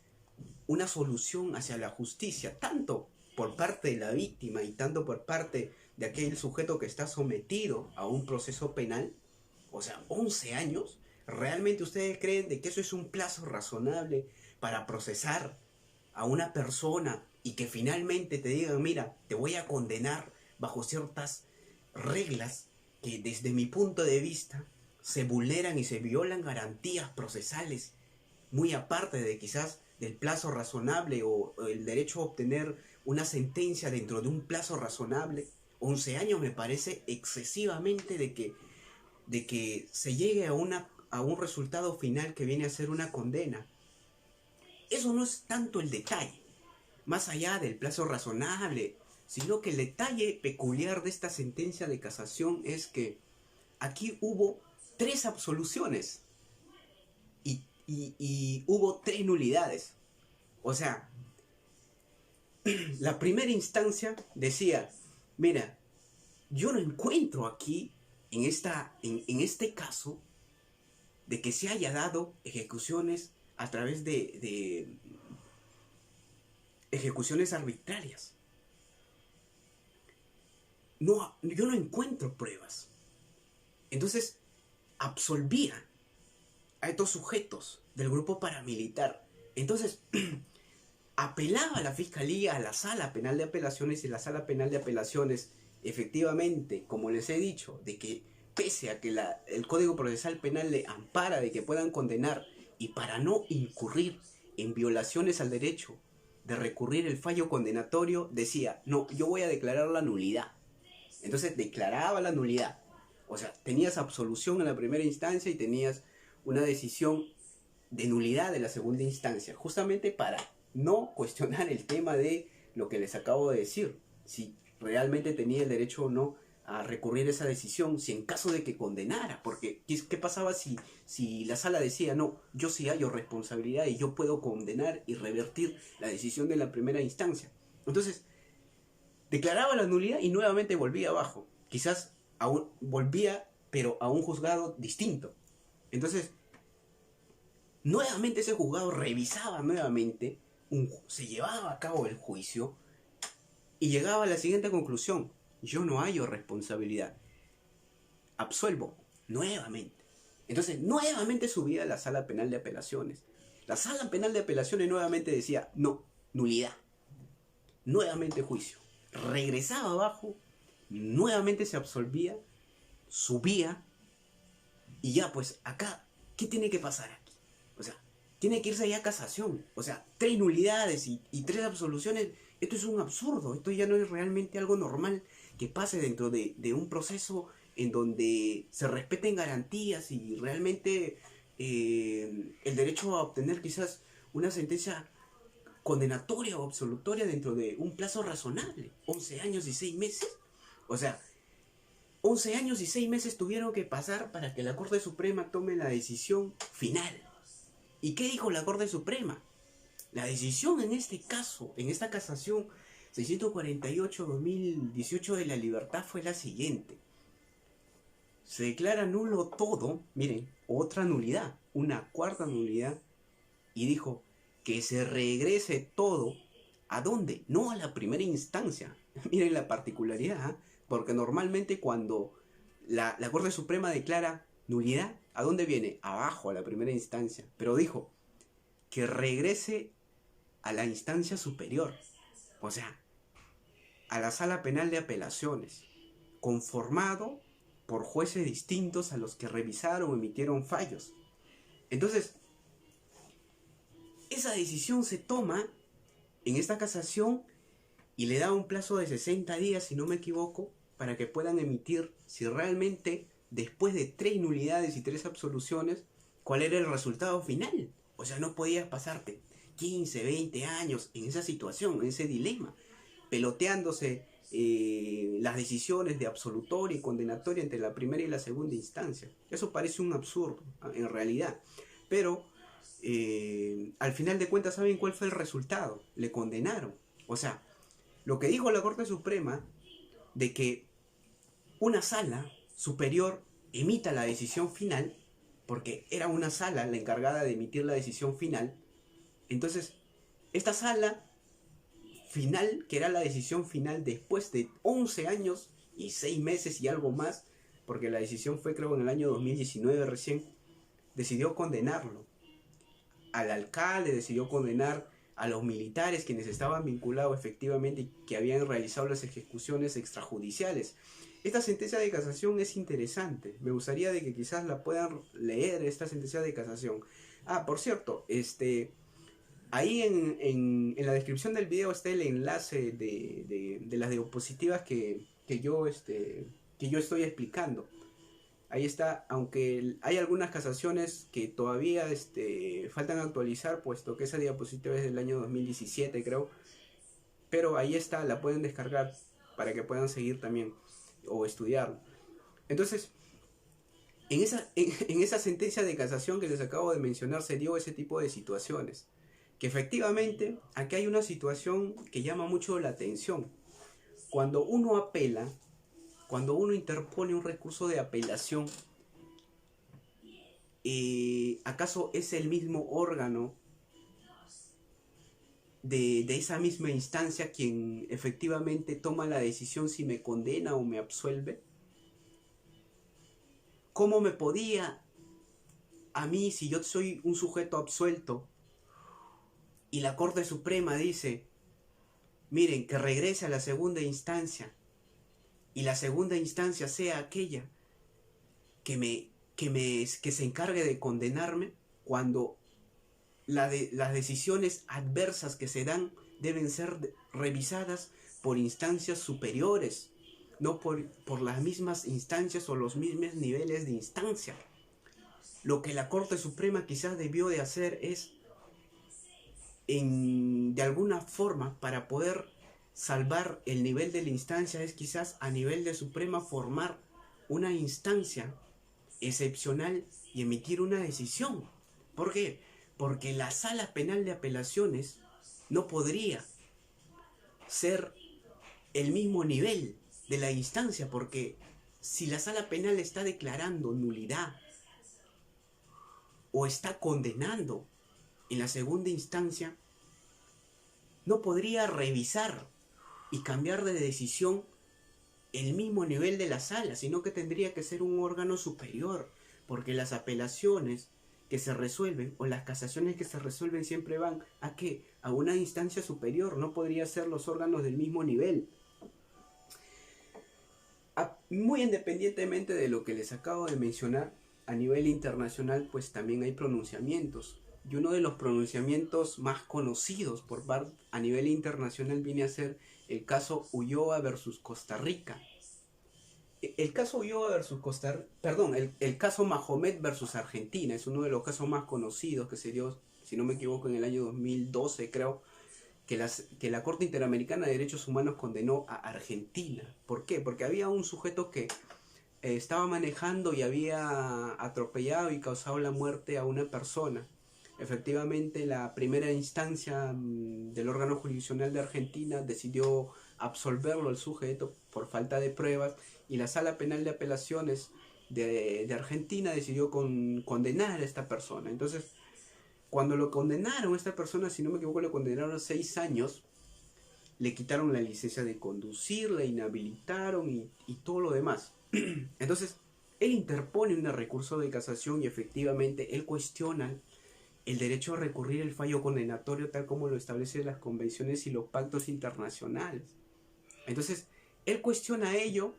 una solución hacia la justicia, tanto por parte de la víctima y tanto por parte de aquel sujeto que está sometido a un proceso penal. O sea, 11 años. ¿Realmente ustedes creen de que eso es un plazo razonable para procesar a una persona y que finalmente te digan, mira, te voy a condenar bajo ciertas reglas que desde mi punto de vista se vulneran y se violan garantías procesales, muy aparte de quizás del plazo razonable o el derecho a obtener una sentencia dentro de un plazo razonable? 11 años me parece excesivamente de que se llegue a un resultado final que viene a ser una condena. Eso no es tanto el detalle, más allá del plazo razonable, sino que el detalle peculiar de esta sentencia de casación es que aquí hubo 3 absoluciones y hubo 3 nulidades. O sea, la primera instancia decía, mira, yo no encuentro aquí, en este caso, de que se haya dado ejecuciones a través de ejecuciones arbitrarias. No, yo no encuentro pruebas. Entonces, absolvía a estos sujetos del grupo paramilitar. Entonces, apelaba a la fiscalía, a la sala penal de apelaciones, y la sala penal de apelaciones, efectivamente, como les he dicho, de que pese a que el Código Procesal Penal le ampara de que puedan condenar, y para no incurrir en violaciones al derecho de recurrir el fallo condenatorio, decía, no, yo voy a declarar la nulidad. Entonces declaraba la nulidad. O sea, tenías absolución en la primera instancia y tenías una decisión de nulidad de la segunda instancia, justamente para no cuestionar el tema de lo que les acabo de decir, si realmente tenía el derecho o no a recurrir esa decisión, si en caso de que condenara, porque ¿qué pasaba si la sala decía, no, yo sí hallo responsabilidad y yo puedo condenar y revertir la decisión de la primera instancia? Entonces, declaraba la nulidad y nuevamente volvía abajo, quizás volvía, pero a un juzgado distinto. Entonces, nuevamente ese juzgado revisaba nuevamente, se llevaba a cabo el juicio y llegaba a la siguiente conclusión: yo no hallo responsabilidad, absuelvo nuevamente. Entonces nuevamente subía a la sala penal de apelaciones. La sala penal de apelaciones nuevamente decía, no, nulidad. Nuevamente juicio. Regresaba abajo, nuevamente se absolvía, subía, y ya pues acá, ¿qué tiene que pasar aquí? tiene que irse ya a casación. O sea, 3 nulidades y 3 absoluciones. Esto es un absurdo. Esto ya no es realmente algo normal que pase dentro de un proceso en donde se respeten garantías y realmente el derecho a obtener quizás una sentencia condenatoria o absolutoria dentro de un plazo razonable. 11 años y 6 meses. O sea, 11 años y 6 meses tuvieron que pasar para que la Corte Suprema tome la decisión final. ¿Y qué dijo la Corte Suprema? La decisión en este caso, en esta casación 648-2018 de la libertad fue la siguiente. Se declara nulo todo, miren, otra nulidad, una cuarta nulidad, y dijo que se regrese todo. ¿A dónde? No a la primera instancia. Miren la particularidad, ¿eh? Porque normalmente cuando la Corte Suprema declara nulidad, ¿a dónde viene? Abajo, a la primera instancia. Pero dijo que regrese a la instancia superior, o sea, a la Sala Penal de Apelaciones, conformado por jueces distintos a los que revisaron o emitieron fallos. Entonces, esa decisión se toma en esta casación y le da un plazo de 60 días, si no me equivoco, para que puedan emitir si realmente, después de 3 nulidades y 3 absoluciones, cuál era el resultado final. O sea, no podías pasarte 15, 20 años en esa situación, en ese dilema, peloteándose las decisiones de absolutoria y condenatoria entre la primera y la segunda instancia. Eso parece un absurdo, en realidad. Pero al final de cuentas, ¿saben cuál fue el resultado? Le condenaron. O sea, lo que dijo la Corte Suprema de que una sala superior emita la decisión final, porque era una sala la encargada de emitir la decisión final. Entonces, esta sala final, que era la decisión final después de 11 años y 6 meses y algo más, porque la decisión fue creo en el año 2019 recién, decidió condenarlo. Al alcalde, decidió condenar a los militares quienes estaban vinculados efectivamente y que habían realizado las ejecuciones extrajudiciales. Esta sentencia de casación es interesante. Me gustaría de que quizás la puedan leer, esta sentencia de casación. Ah, por cierto, ahí en la descripción del video está el enlace de las diapositivas que yo estoy explicando. Ahí está, aunque hay algunas casaciones que todavía faltan actualizar, puesto que esa diapositiva es del año 2017 creo. Pero ahí está, la pueden descargar para que puedan seguir también o estudiarlo. Entonces, en esa sentencia de casación que les acabo de mencionar se dio ese tipo de situaciones. Que efectivamente aquí hay una situación que llama mucho la atención. Cuando uno apela, cuando uno interpone un recurso de apelación, ¿acaso es el mismo órgano de esa misma instancia quien efectivamente toma la decisión si me condena o me absuelve? ¿Cómo me podía a mí, si yo soy un sujeto absuelto y la Corte Suprema dice, miren, que regrese a la segunda instancia y la segunda instancia sea aquella que se encargue de condenarme, cuando las decisiones adversas que se dan deben ser revisadas por instancias superiores, no por las mismas instancias o los mismos niveles de instancia? Lo que la Corte Suprema quizás debió de hacer es, de alguna forma, para poder salvar el nivel de la instancia, es quizás a nivel de Suprema formar una instancia excepcional y emitir una decisión. ¿Por qué? Porque la Sala Penal de Apelaciones no podría ser el mismo nivel de la instancia, porque si la Sala Penal está declarando nulidad o está condenando en la segunda instancia, no podría revisar y cambiar de decisión el mismo nivel de la sala, sino que tendría que ser un órgano superior, porque las apelaciones que se resuelven o las casaciones que se resuelven siempre van ¿a qué? A una instancia superior, no podría ser los órganos del mismo nivel. Muy independientemente de lo que les acabo de mencionar, a nivel internacional pues también hay pronunciamientos Y uno de los pronunciamientos más conocidos a nivel internacional viene a ser el caso Ulloa versus Costa Rica. El caso Ulloa versus el caso Mahomet versus Argentina es uno de los casos más conocidos que se dio, si no me equivoco, en el año 2012, creo, que la Corte Interamericana de Derechos Humanos condenó a Argentina. ¿Por qué? Porque había un sujeto que estaba manejando y había atropellado y causado la muerte a una persona. Efectivamente, la primera instancia del órgano jurisdiccional de Argentina decidió absolverlo al sujeto por falta de pruebas, y la Sala Penal de Apelaciones de Argentina decidió condenar a esta persona. Entonces, cuando lo condenaron a esta persona, si no me equivoco, lo condenaron a 6 años, le quitaron la licencia de conducir, la inhabilitaron y todo lo demás. Entonces, él interpone un recurso de casación y efectivamente él cuestiona el derecho a recurrir el fallo condenatorio tal como lo establecen las convenciones y los pactos internacionales. Entonces, él cuestiona ello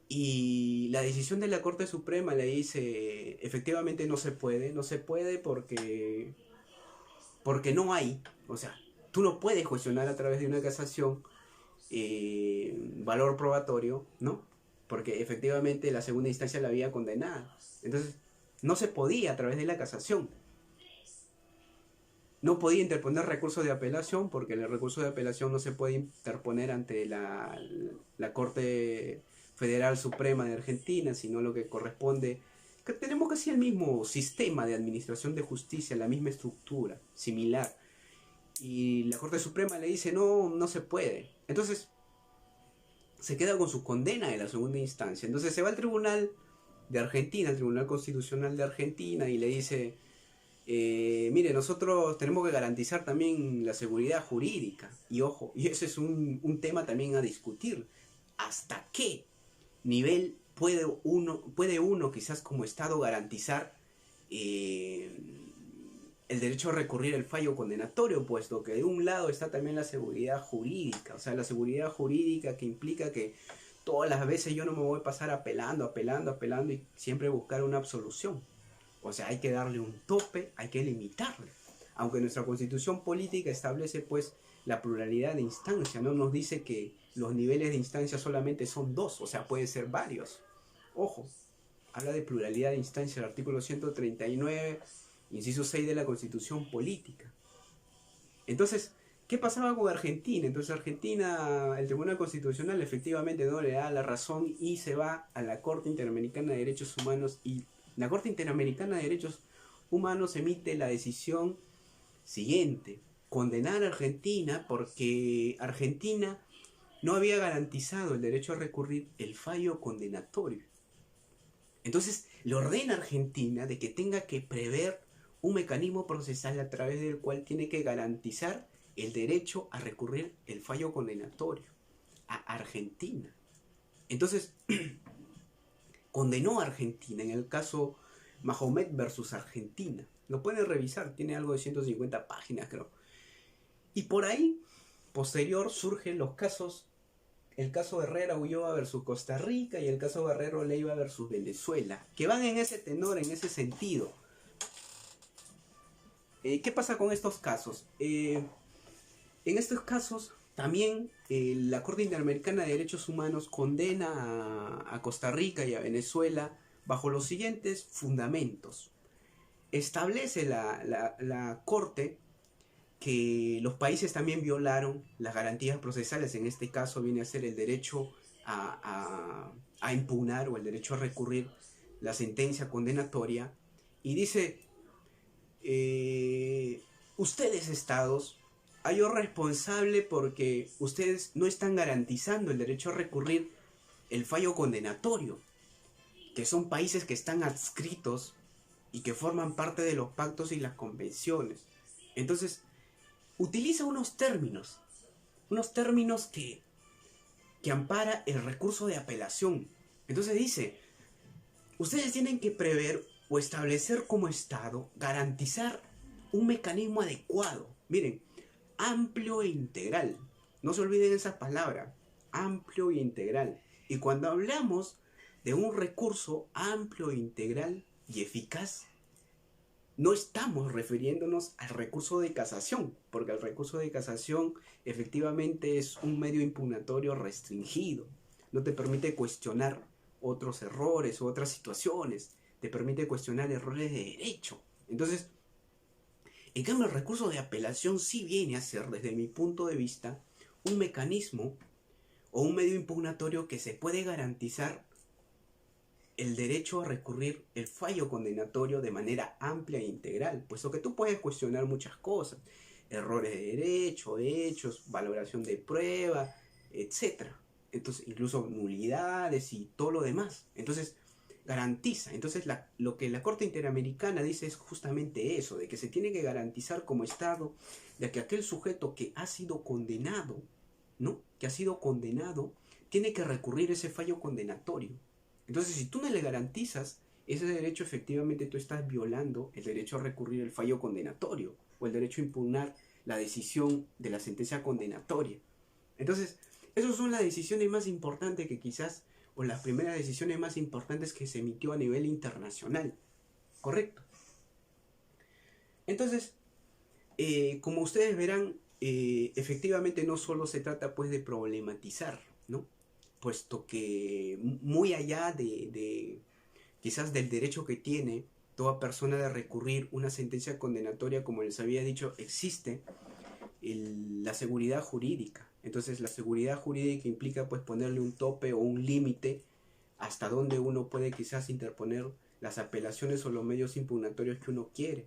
y la decisión de la Corte Suprema le dice, efectivamente no se puede porque no hay, o sea, tú no puedes cuestionar a través de una casación valor probatorio, ¿no? Porque efectivamente la segunda instancia la había condenado. Entonces, no se podía a través de la casación. No podía interponer recurso de apelación porque el recurso de apelación no se puede interponer ante la Corte Federal Suprema de Argentina, sino lo que corresponde, que tenemos casi el mismo sistema de administración de justicia, la misma estructura, similar. Y la Corte Suprema le dice, no se puede. Entonces, se queda con su condena de la segunda instancia. Entonces se va al Tribunal de Argentina, al Tribunal Constitucional de Argentina, y le dice, mire, nosotros tenemos que garantizar también la seguridad jurídica. Y ojo, y ese es un tema también a discutir. ¿Hasta qué nivel puede uno quizás como Estado garantizar el derecho a recurrir el fallo condenatorio? Puesto que de un lado está también la seguridad jurídica, o sea, la seguridad jurídica que implica que todas las veces yo no me voy a pasar apelando y siempre buscar una absolución. O sea, hay que darle un tope, hay que limitarle. Aunque nuestra constitución política establece pues la pluralidad de instancias, no nos dice que los niveles de instancia solamente son 2, o sea, pueden ser varios. Ojo, habla de pluralidad de instancias, el artículo 139, inciso 6 de la Constitución Política. Entonces, ¿qué pasaba con Argentina? Entonces Argentina, el Tribunal Constitucional efectivamente no le da la razón y se va a la Corte Interamericana de Derechos Humanos, y la Corte Interamericana de Derechos Humanos emite la decisión siguiente: condenar a Argentina porque Argentina no había garantizado el derecho a recurrir el fallo condenatorio. Entonces le ordena a Argentina de que tenga que prever un mecanismo procesal a través del cual tiene que garantizar el derecho a recurrir el fallo condenatorio a Argentina. Entonces condenó a Argentina en el caso Mahomet versus Argentina. Lo pueden revisar, tiene algo de 150 páginas, creo. Y por ahí, posterior, surgen los casos, el caso Herrera Ulloa versus Costa Rica y el caso Guerrero Leiva versus Venezuela, que van en ese tenor, en ese sentido. ¿Qué pasa con estos casos? En estos casos también la Corte Interamericana de Derechos Humanos condena a Costa Rica y a Venezuela bajo los siguientes fundamentos. Establece la Corte que los países también violaron las garantías procesales. En este caso viene a ser el derecho a impugnar o el derecho a recurrir la sentencia condenatoria, y dice, ustedes estados, hallo responsable porque ustedes no están garantizando el derecho a recurrir el fallo condenatorio, que son países que están adscritos y que forman parte de los pactos y las convenciones. Entonces utiliza unos términos que ampara el recurso de apelación. Entonces dice, ustedes tienen que prever o establecer como Estado, garantizar un mecanismo adecuado. Miren, amplio e integral. No se olviden esa palabra, amplio e integral. Y cuando hablamos de un recurso amplio, integral y eficaz, no estamos refiriéndonos al recurso de casación, porque el recurso de casación efectivamente es un medio impugnatorio restringido. No te permite cuestionar otros errores o otras situaciones, te permite cuestionar errores de derecho. Entonces, en cambio, el recurso de apelación sí viene a ser, desde mi punto de vista, un mecanismo o un medio impugnatorio que se puede garantizar el derecho a recurrir el fallo condenatorio de manera amplia e integral, puesto que tú puedes cuestionar muchas cosas, errores de derecho, hechos, valoración de prueba, etcétera. Entonces, incluso nulidades y todo lo demás. Entonces, garantiza. Entonces, lo que la Corte Interamericana dice es justamente eso, de que se tiene que garantizar como Estado de que aquel sujeto que ha sido condenado, ¿no? Que ha sido condenado, tiene que recurrir ese fallo condenatorio. Entonces, si tú no le garantizas ese derecho, efectivamente tú estás violando el derecho a recurrir el fallo condenatorio o el derecho a impugnar la decisión de la sentencia condenatoria. Entonces, esas son las decisiones más importantes que quizás, o las primeras decisiones más importantes que se emitió a nivel internacional. ¿Correcto? Entonces, como ustedes verán, efectivamente no solo se trata pues de problematizar, ¿no? Puesto que muy allá de quizás del derecho que tiene toda persona de recurrir una sentencia condenatoria, como les había dicho, existe la seguridad jurídica. Entonces la seguridad jurídica implica pues ponerle un tope o un límite hasta donde uno puede quizás interponer las apelaciones o los medios impugnatorios que uno quiere.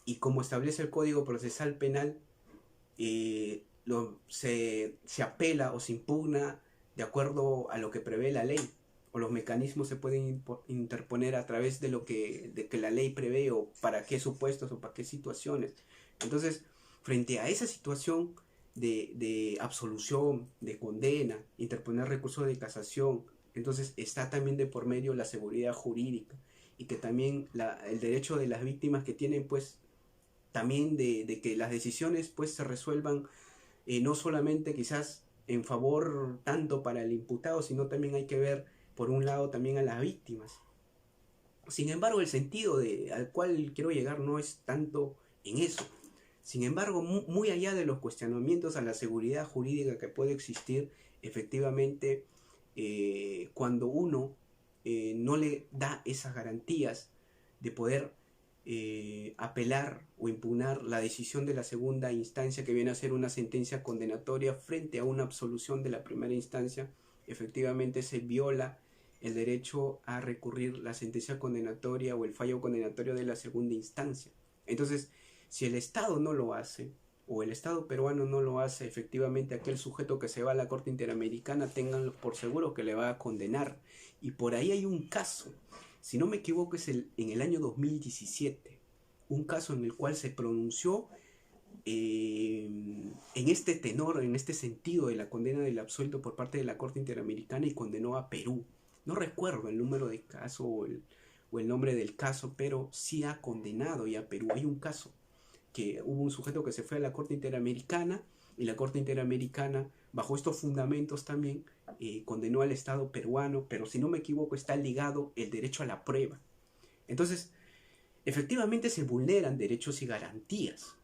Y como establece el Código Procesal Penal, se apela o se impugna de acuerdo a lo que prevé la ley, o los mecanismos se pueden interponer a través de lo que la ley prevé, o para qué supuestos o para qué situaciones. Entonces, frente a esa situación de absolución, de condena, interponer recursos de casación, entonces está también de por medio la seguridad jurídica, y que también el derecho de las víctimas que tienen pues también de que las decisiones pues se resuelvan no solamente quizás en favor tanto para el imputado, sino también hay que ver por un lado también a las víctimas. Sin embargo, el sentido al cual quiero llegar no es tanto en eso. Sin embargo, muy allá de los cuestionamientos a la seguridad jurídica que puede existir, efectivamente, cuando uno no le da esas garantías de poder apelar o impugnar la decisión de la segunda instancia, que viene a ser una sentencia condenatoria frente a una absolución de la primera instancia, efectivamente se viola el derecho a recurrir la sentencia condenatoria o el fallo condenatorio de la segunda instancia. Entonces, si el Estado no lo hace, o el Estado peruano no lo hace, efectivamente aquel sujeto que se va a la Corte Interamericana, tengan por seguro que le va a condenar. Y por ahí hay un caso, si no me equivoco es en el año 2017, un caso en el cual se pronunció en este tenor, en este sentido de la condena del absuelto por parte de la Corte Interamericana, y condenó a Perú. No recuerdo el número de caso o el nombre del caso, pero sí ha condenado ya a Perú. Hay un caso que hubo un sujeto que se fue a la Corte Interamericana, y la Corte Interamericana, bajo estos fundamentos también, condenó al Estado peruano, pero si no me equivoco está ligado el derecho a la prueba. Entonces, efectivamente se vulneran derechos y garantías,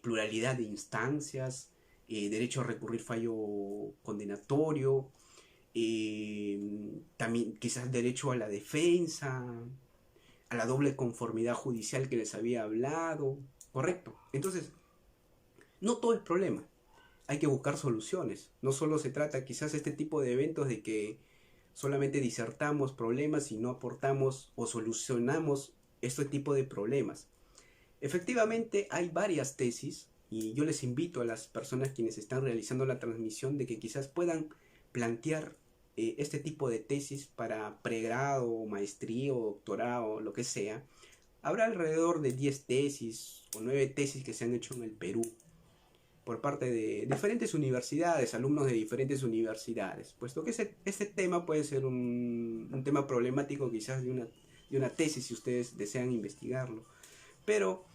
pluralidad de instancias, derecho a recurrir fallo condenatorio, también quizás derecho a la defensa, a la doble conformidad judicial que les había hablado, correcto. Entonces, no todo es problema, hay que buscar soluciones. No solo se trata quizás este tipo de eventos de que solamente disertamos problemas y no aportamos o solucionamos este tipo de problemas. Efectivamente hay varias tesis, y yo les invito a las personas quienes están realizando la transmisión de que quizás puedan plantear este tipo de tesis para pregrado, maestría o doctorado, lo que sea. Habrá alrededor de 10 tesis o 9 tesis que se han hecho en el Perú por parte de diferentes universidades, alumnos de diferentes universidades, puesto que este tema puede ser un tema problemático quizás de una tesis si ustedes desean investigarlo. Pero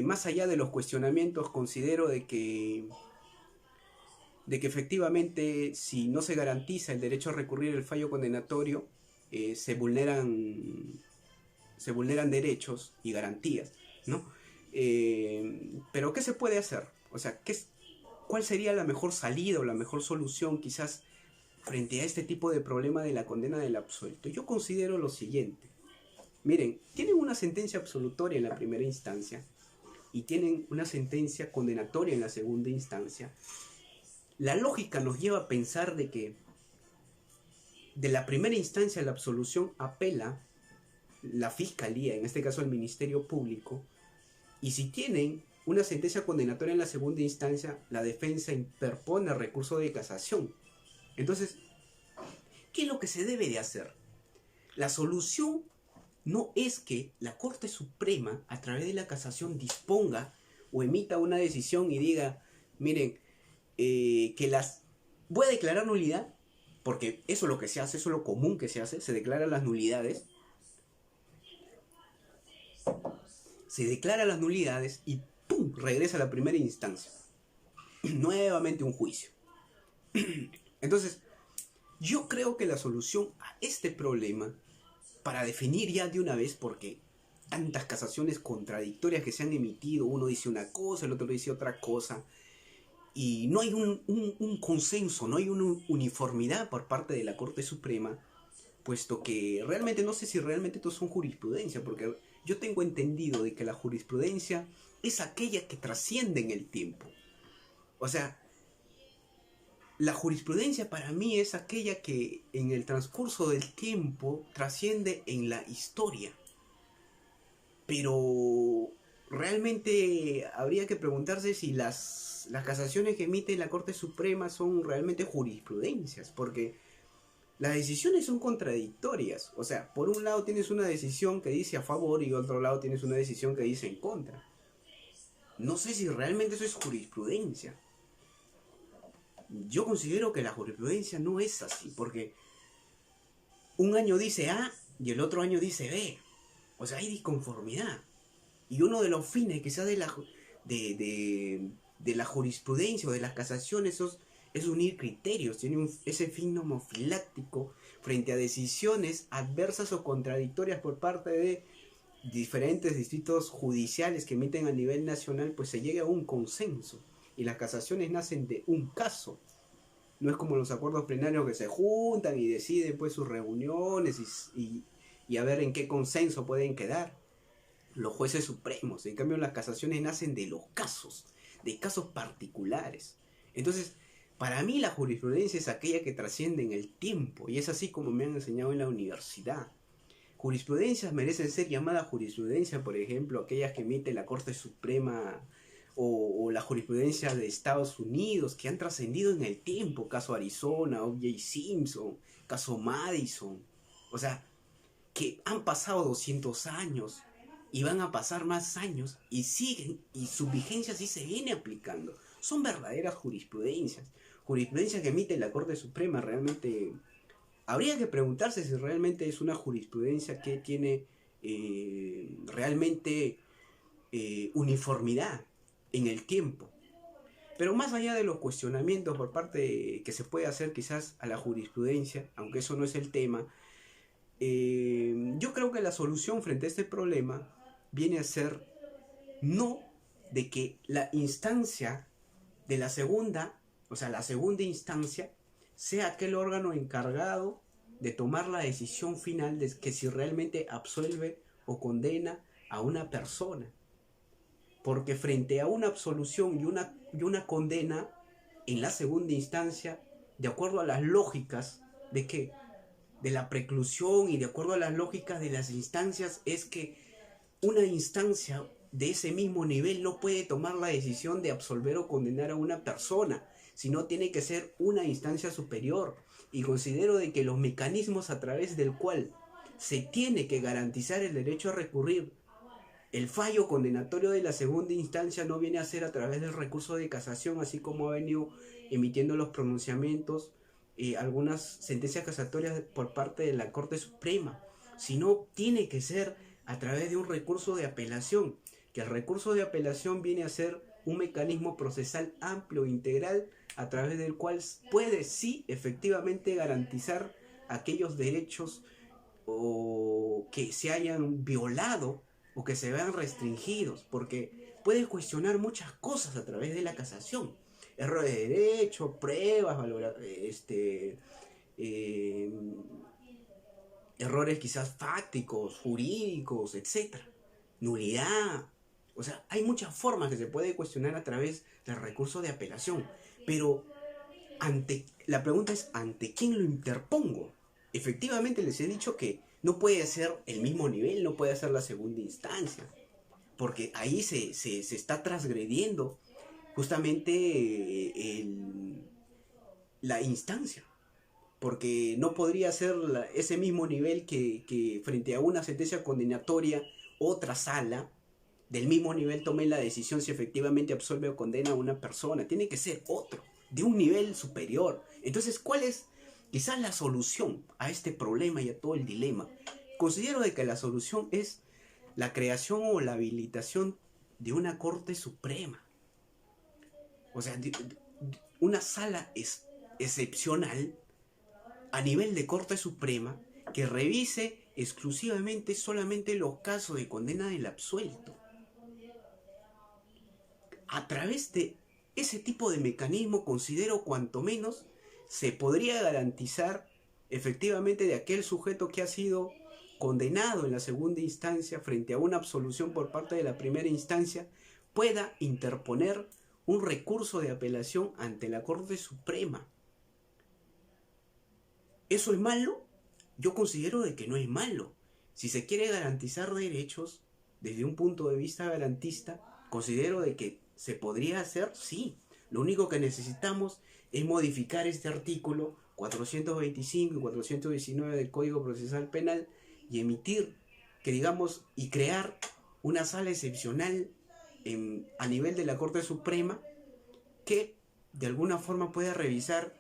más allá de los cuestionamientos, considero de que efectivamente si no se garantiza el derecho a recurrir el fallo condenatorio, se vulneran derechos y garantías, ¿no? Pero ¿qué se puede hacer? O sea, ¿cuál sería la mejor salida o la mejor solución quizás frente a este tipo de problema de la condena del absuelto? Yo considero lo siguiente. Miren, tienen una sentencia absolutoria en la primera instancia y tienen una sentencia condenatoria en la segunda instancia. La lógica nos lleva a pensar de que de la primera instancia la absolución apela la fiscalía, en este caso el Ministerio Público, y si tienen una sentencia condenatoria en la segunda instancia, la defensa interpone recurso de casación. Entonces, ¿qué es lo que se debe de hacer? La solución no es que la Corte Suprema, a través de la casación, disponga o emita una decisión y diga, miren, voy a declarar nulidad, porque eso es lo que se hace, eso es lo común que se hace, se declaran las nulidades, y ¡pum!, regresa a la primera instancia. Nuevamente un juicio. Entonces, yo creo que la solución a este problema, para definir ya de una vez, porque tantas casaciones contradictorias que se han emitido, uno dice una cosa, el otro dice otra cosa, y no hay un consenso, no hay una uniformidad por parte de la Corte Suprema, puesto que realmente no sé si realmente esto son jurisprudencia, porque yo tengo entendido de que la jurisprudencia es aquella que trasciende en el tiempo. O sea, la jurisprudencia para mí es aquella que en el transcurso del tiempo trasciende en la historia. Pero realmente habría que preguntarse si las casaciones que emite la Corte Suprema son realmente jurisprudencias, porque las decisiones son contradictorias. O sea, por un lado tienes una decisión que dice a favor y por otro lado tienes una decisión que dice en contra. No sé si realmente eso es jurisprudencia. Yo considero que la jurisprudencia no es así, porque un año dice A y el otro año dice B. O sea, hay disconformidad. Y uno de los fines quizás de la jurisprudencia o de las casaciones es unir criterios, tiene ese fin nomofiláctico frente a decisiones adversas o contradictorias por parte de diferentes distritos judiciales que emiten a nivel nacional, pues se llega a un consenso. Y las casaciones nacen de un caso. No es como los acuerdos plenarios que se juntan y deciden pues sus reuniones y a ver en qué consenso pueden quedar los jueces supremos. En cambio, las casaciones nacen de los casos, de casos particulares. Entonces, para mí la jurisprudencia es aquella que trasciende en el tiempo, y es así como me han enseñado en la universidad. Jurisprudencias merecen ser llamadas jurisprudencia, por ejemplo, aquellas que emite la Corte Suprema o la jurisprudencia de Estados Unidos, que han trascendido en el tiempo, caso Arizona, O.J. Simpson, caso Madison. O sea, que han pasado 200 años y van a pasar más años y siguen, y su vigencia sí se viene aplicando. Son verdaderas jurisprudencias. Jurisprudencia que emite la Corte Suprema. Realmente habría que preguntarse si realmente es una jurisprudencia que tiene realmente uniformidad en el tiempo. Pero más allá de los cuestionamientos por parte que se puede hacer quizás a la jurisprudencia, aunque eso no es el tema, yo creo que la solución frente a este problema viene a ser no de que la instancia de la segunda, o sea, la segunda instancia, sea aquel órgano encargado de tomar la decisión final de que si realmente absuelve o condena a una persona. Porque frente a una absolución y una condena en la segunda instancia, de acuerdo a las lógicas de la preclusión y de acuerdo a las lógicas de las instancias, es que una instancia de ese mismo nivel no puede tomar la decisión de absolver o condenar a una persona, sino tiene que ser una instancia superior. Y considero de que los mecanismos a través del cual se tiene que garantizar el derecho a recurrir el fallo condenatorio de la segunda instancia no viene a ser a través del recurso de casación, así como ha venido emitiendo los pronunciamientos algunas sentencias casatorias por parte de la Corte Suprema, sino tiene que ser a través de un recurso de apelación, que el recurso de apelación viene a ser un mecanismo procesal amplio e integral a través del cual puede sí efectivamente garantizar aquellos derechos o que se hayan violado o que se vean restringidos, porque puedes cuestionar muchas cosas a través de la casación. Errores de derecho, pruebas, eh, errores quizás fácticos, jurídicos, etcétera, nulidad. O sea, hay muchas formas que se puede cuestionar a través del recurso de apelación, pero la pregunta es, ¿ante quién lo interpongo? Efectivamente les he dicho que no puede ser el mismo nivel, no puede ser la segunda instancia, porque ahí se está transgrediendo justamente la instancia, porque no podría ser ese mismo nivel que frente a una sentencia condenatoria, otra sala del mismo nivel tome la decisión si efectivamente absuelve o condena a una persona. Tiene que ser otro, de un nivel superior. Entonces, ¿cuál es quizás la solución a este problema y a todo el dilema? Considero de que la solución es la creación o la habilitación de una Corte Suprema. O sea, una sala excepcional a nivel de Corte Suprema que revise exclusivamente solamente los casos de condena del absuelto. A través de ese tipo de mecanismo, considero cuanto menos se podría garantizar efectivamente de aquel sujeto que ha sido condenado en la segunda instancia frente a una absolución por parte de la primera instancia, pueda interponer un recurso de apelación ante la Corte Suprema. ¿Eso es malo? Yo considero de que no es malo. Si se quiere garantizar derechos desde un punto de vista garantista, considero de que se podría hacer, sí. Lo único que necesitamos es modificar este artículo 425 y 419 del Código Procesal Penal y emitir, que digamos, y crear una sala excepcional a nivel de la Corte Suprema que de alguna forma pueda revisar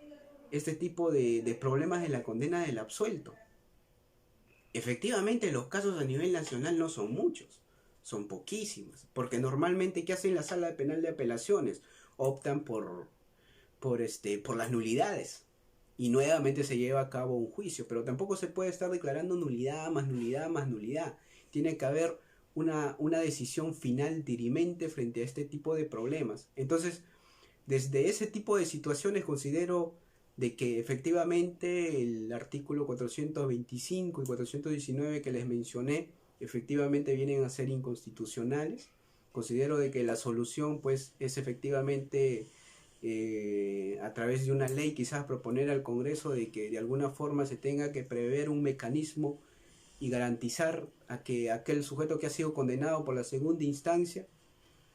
este tipo de problemas de la condena del absuelto. Efectivamente, los casos a nivel nacional no son muchos, son poquísimos, porque normalmente, ¿qué hacen la Sala Penal de Apelaciones? Optan por las nulidades y nuevamente se lleva a cabo un juicio, pero tampoco se puede estar declarando nulidad más nulidad más nulidad. Tiene que haber una decisión final dirimente frente a este tipo de problemas. Entonces, desde ese tipo de situaciones considero de que efectivamente el artículo 425 y 419 que les mencioné efectivamente vienen a ser inconstitucionales. Considero de que la solución pues es efectivamente a través de una ley quizás proponer al Congreso de que de alguna forma se tenga que prever un mecanismo y garantizar a que aquel sujeto que ha sido condenado por la segunda instancia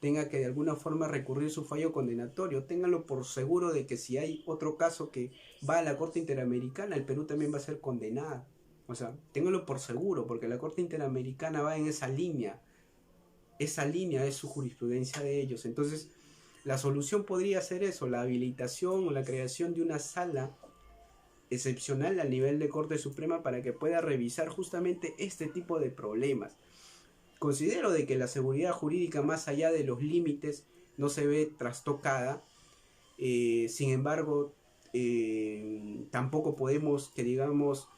tenga que de alguna forma recurrir su fallo condenatorio. Ténganlo por seguro de que si hay otro caso que va a la Corte Interamericana, el Perú también va a ser condenado. O sea, ténganlo por seguro, porque la Corte Interamericana va en esa línea. Esa línea es su jurisprudencia de ellos. Entonces, la solución podría ser eso, la habilitación o la creación de una sala excepcional a nivel de Corte Suprema para que pueda revisar justamente este tipo de problemas. Considero de que la seguridad jurídica más allá de los límites no se ve trastocada, sin embargo tampoco podemos que digamos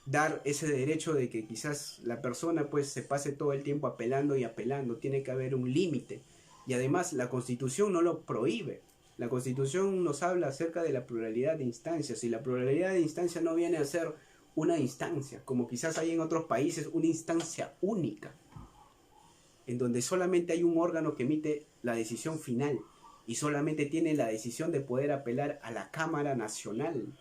dar ese derecho de que quizás la persona pues se pase todo el tiempo apelando y apelando. Tiene que haber un límite y además la Constitución no lo prohíbe. La Constitución nos habla acerca de la pluralidad de instancias y la pluralidad de instancias no viene a ser una instancia, como quizás hay en otros países, una instancia única, en donde solamente hay un órgano que emite la decisión final y solamente tiene la decisión de poder apelar a la Cámara Nacional,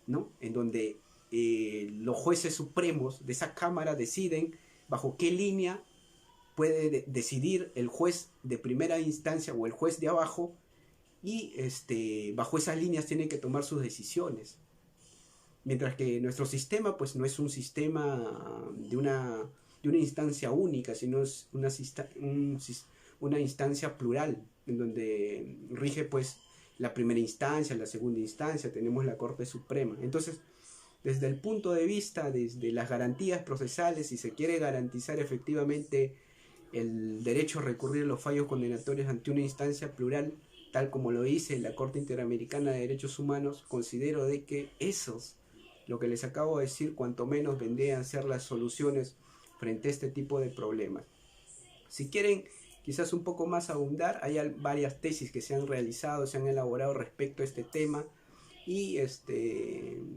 ¿no? En donde los jueces supremos de esa Cámara deciden bajo qué línea puede decidir el juez de primera instancia o el juez de abajo y bajo esas líneas tienen que tomar sus decisiones. Mientras que nuestro sistema pues no es un sistema de una instancia única, sino es una instancia plural, en donde rige pues la primera instancia, la segunda instancia, tenemos la Corte Suprema. Entonces, desde el punto de vista, desde las garantías procesales, si se quiere garantizar efectivamente el derecho a recurrir a los fallos condenatorios ante una instancia plural, tal como lo dice la Corte Interamericana de Derechos Humanos, considero de que lo que les acabo de decir, cuanto menos vendrían a ser las soluciones frente a este tipo de problemas. Si quieren quizás un poco más abundar, hay varias tesis que se han realizado, se han elaborado respecto a este tema. Y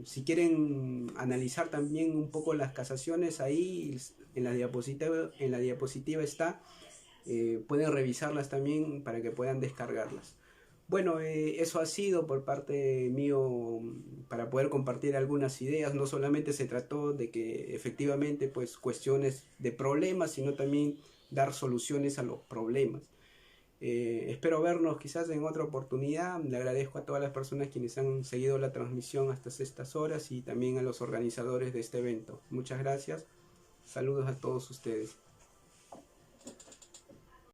si quieren analizar también un poco las casaciones, ahí en la diapositiva está, pueden revisarlas también para que puedan descargarlas. Bueno, eso ha sido por parte mío para poder compartir algunas ideas. No solamente se trató de que efectivamente pues cuestiones de problemas, sino también dar soluciones a los problemas. Espero vernos quizás en otra oportunidad. Le agradezco a todas las personas quienes han seguido la transmisión hasta estas horas y también a los organizadores de este evento. Muchas gracias. Saludos a todos ustedes.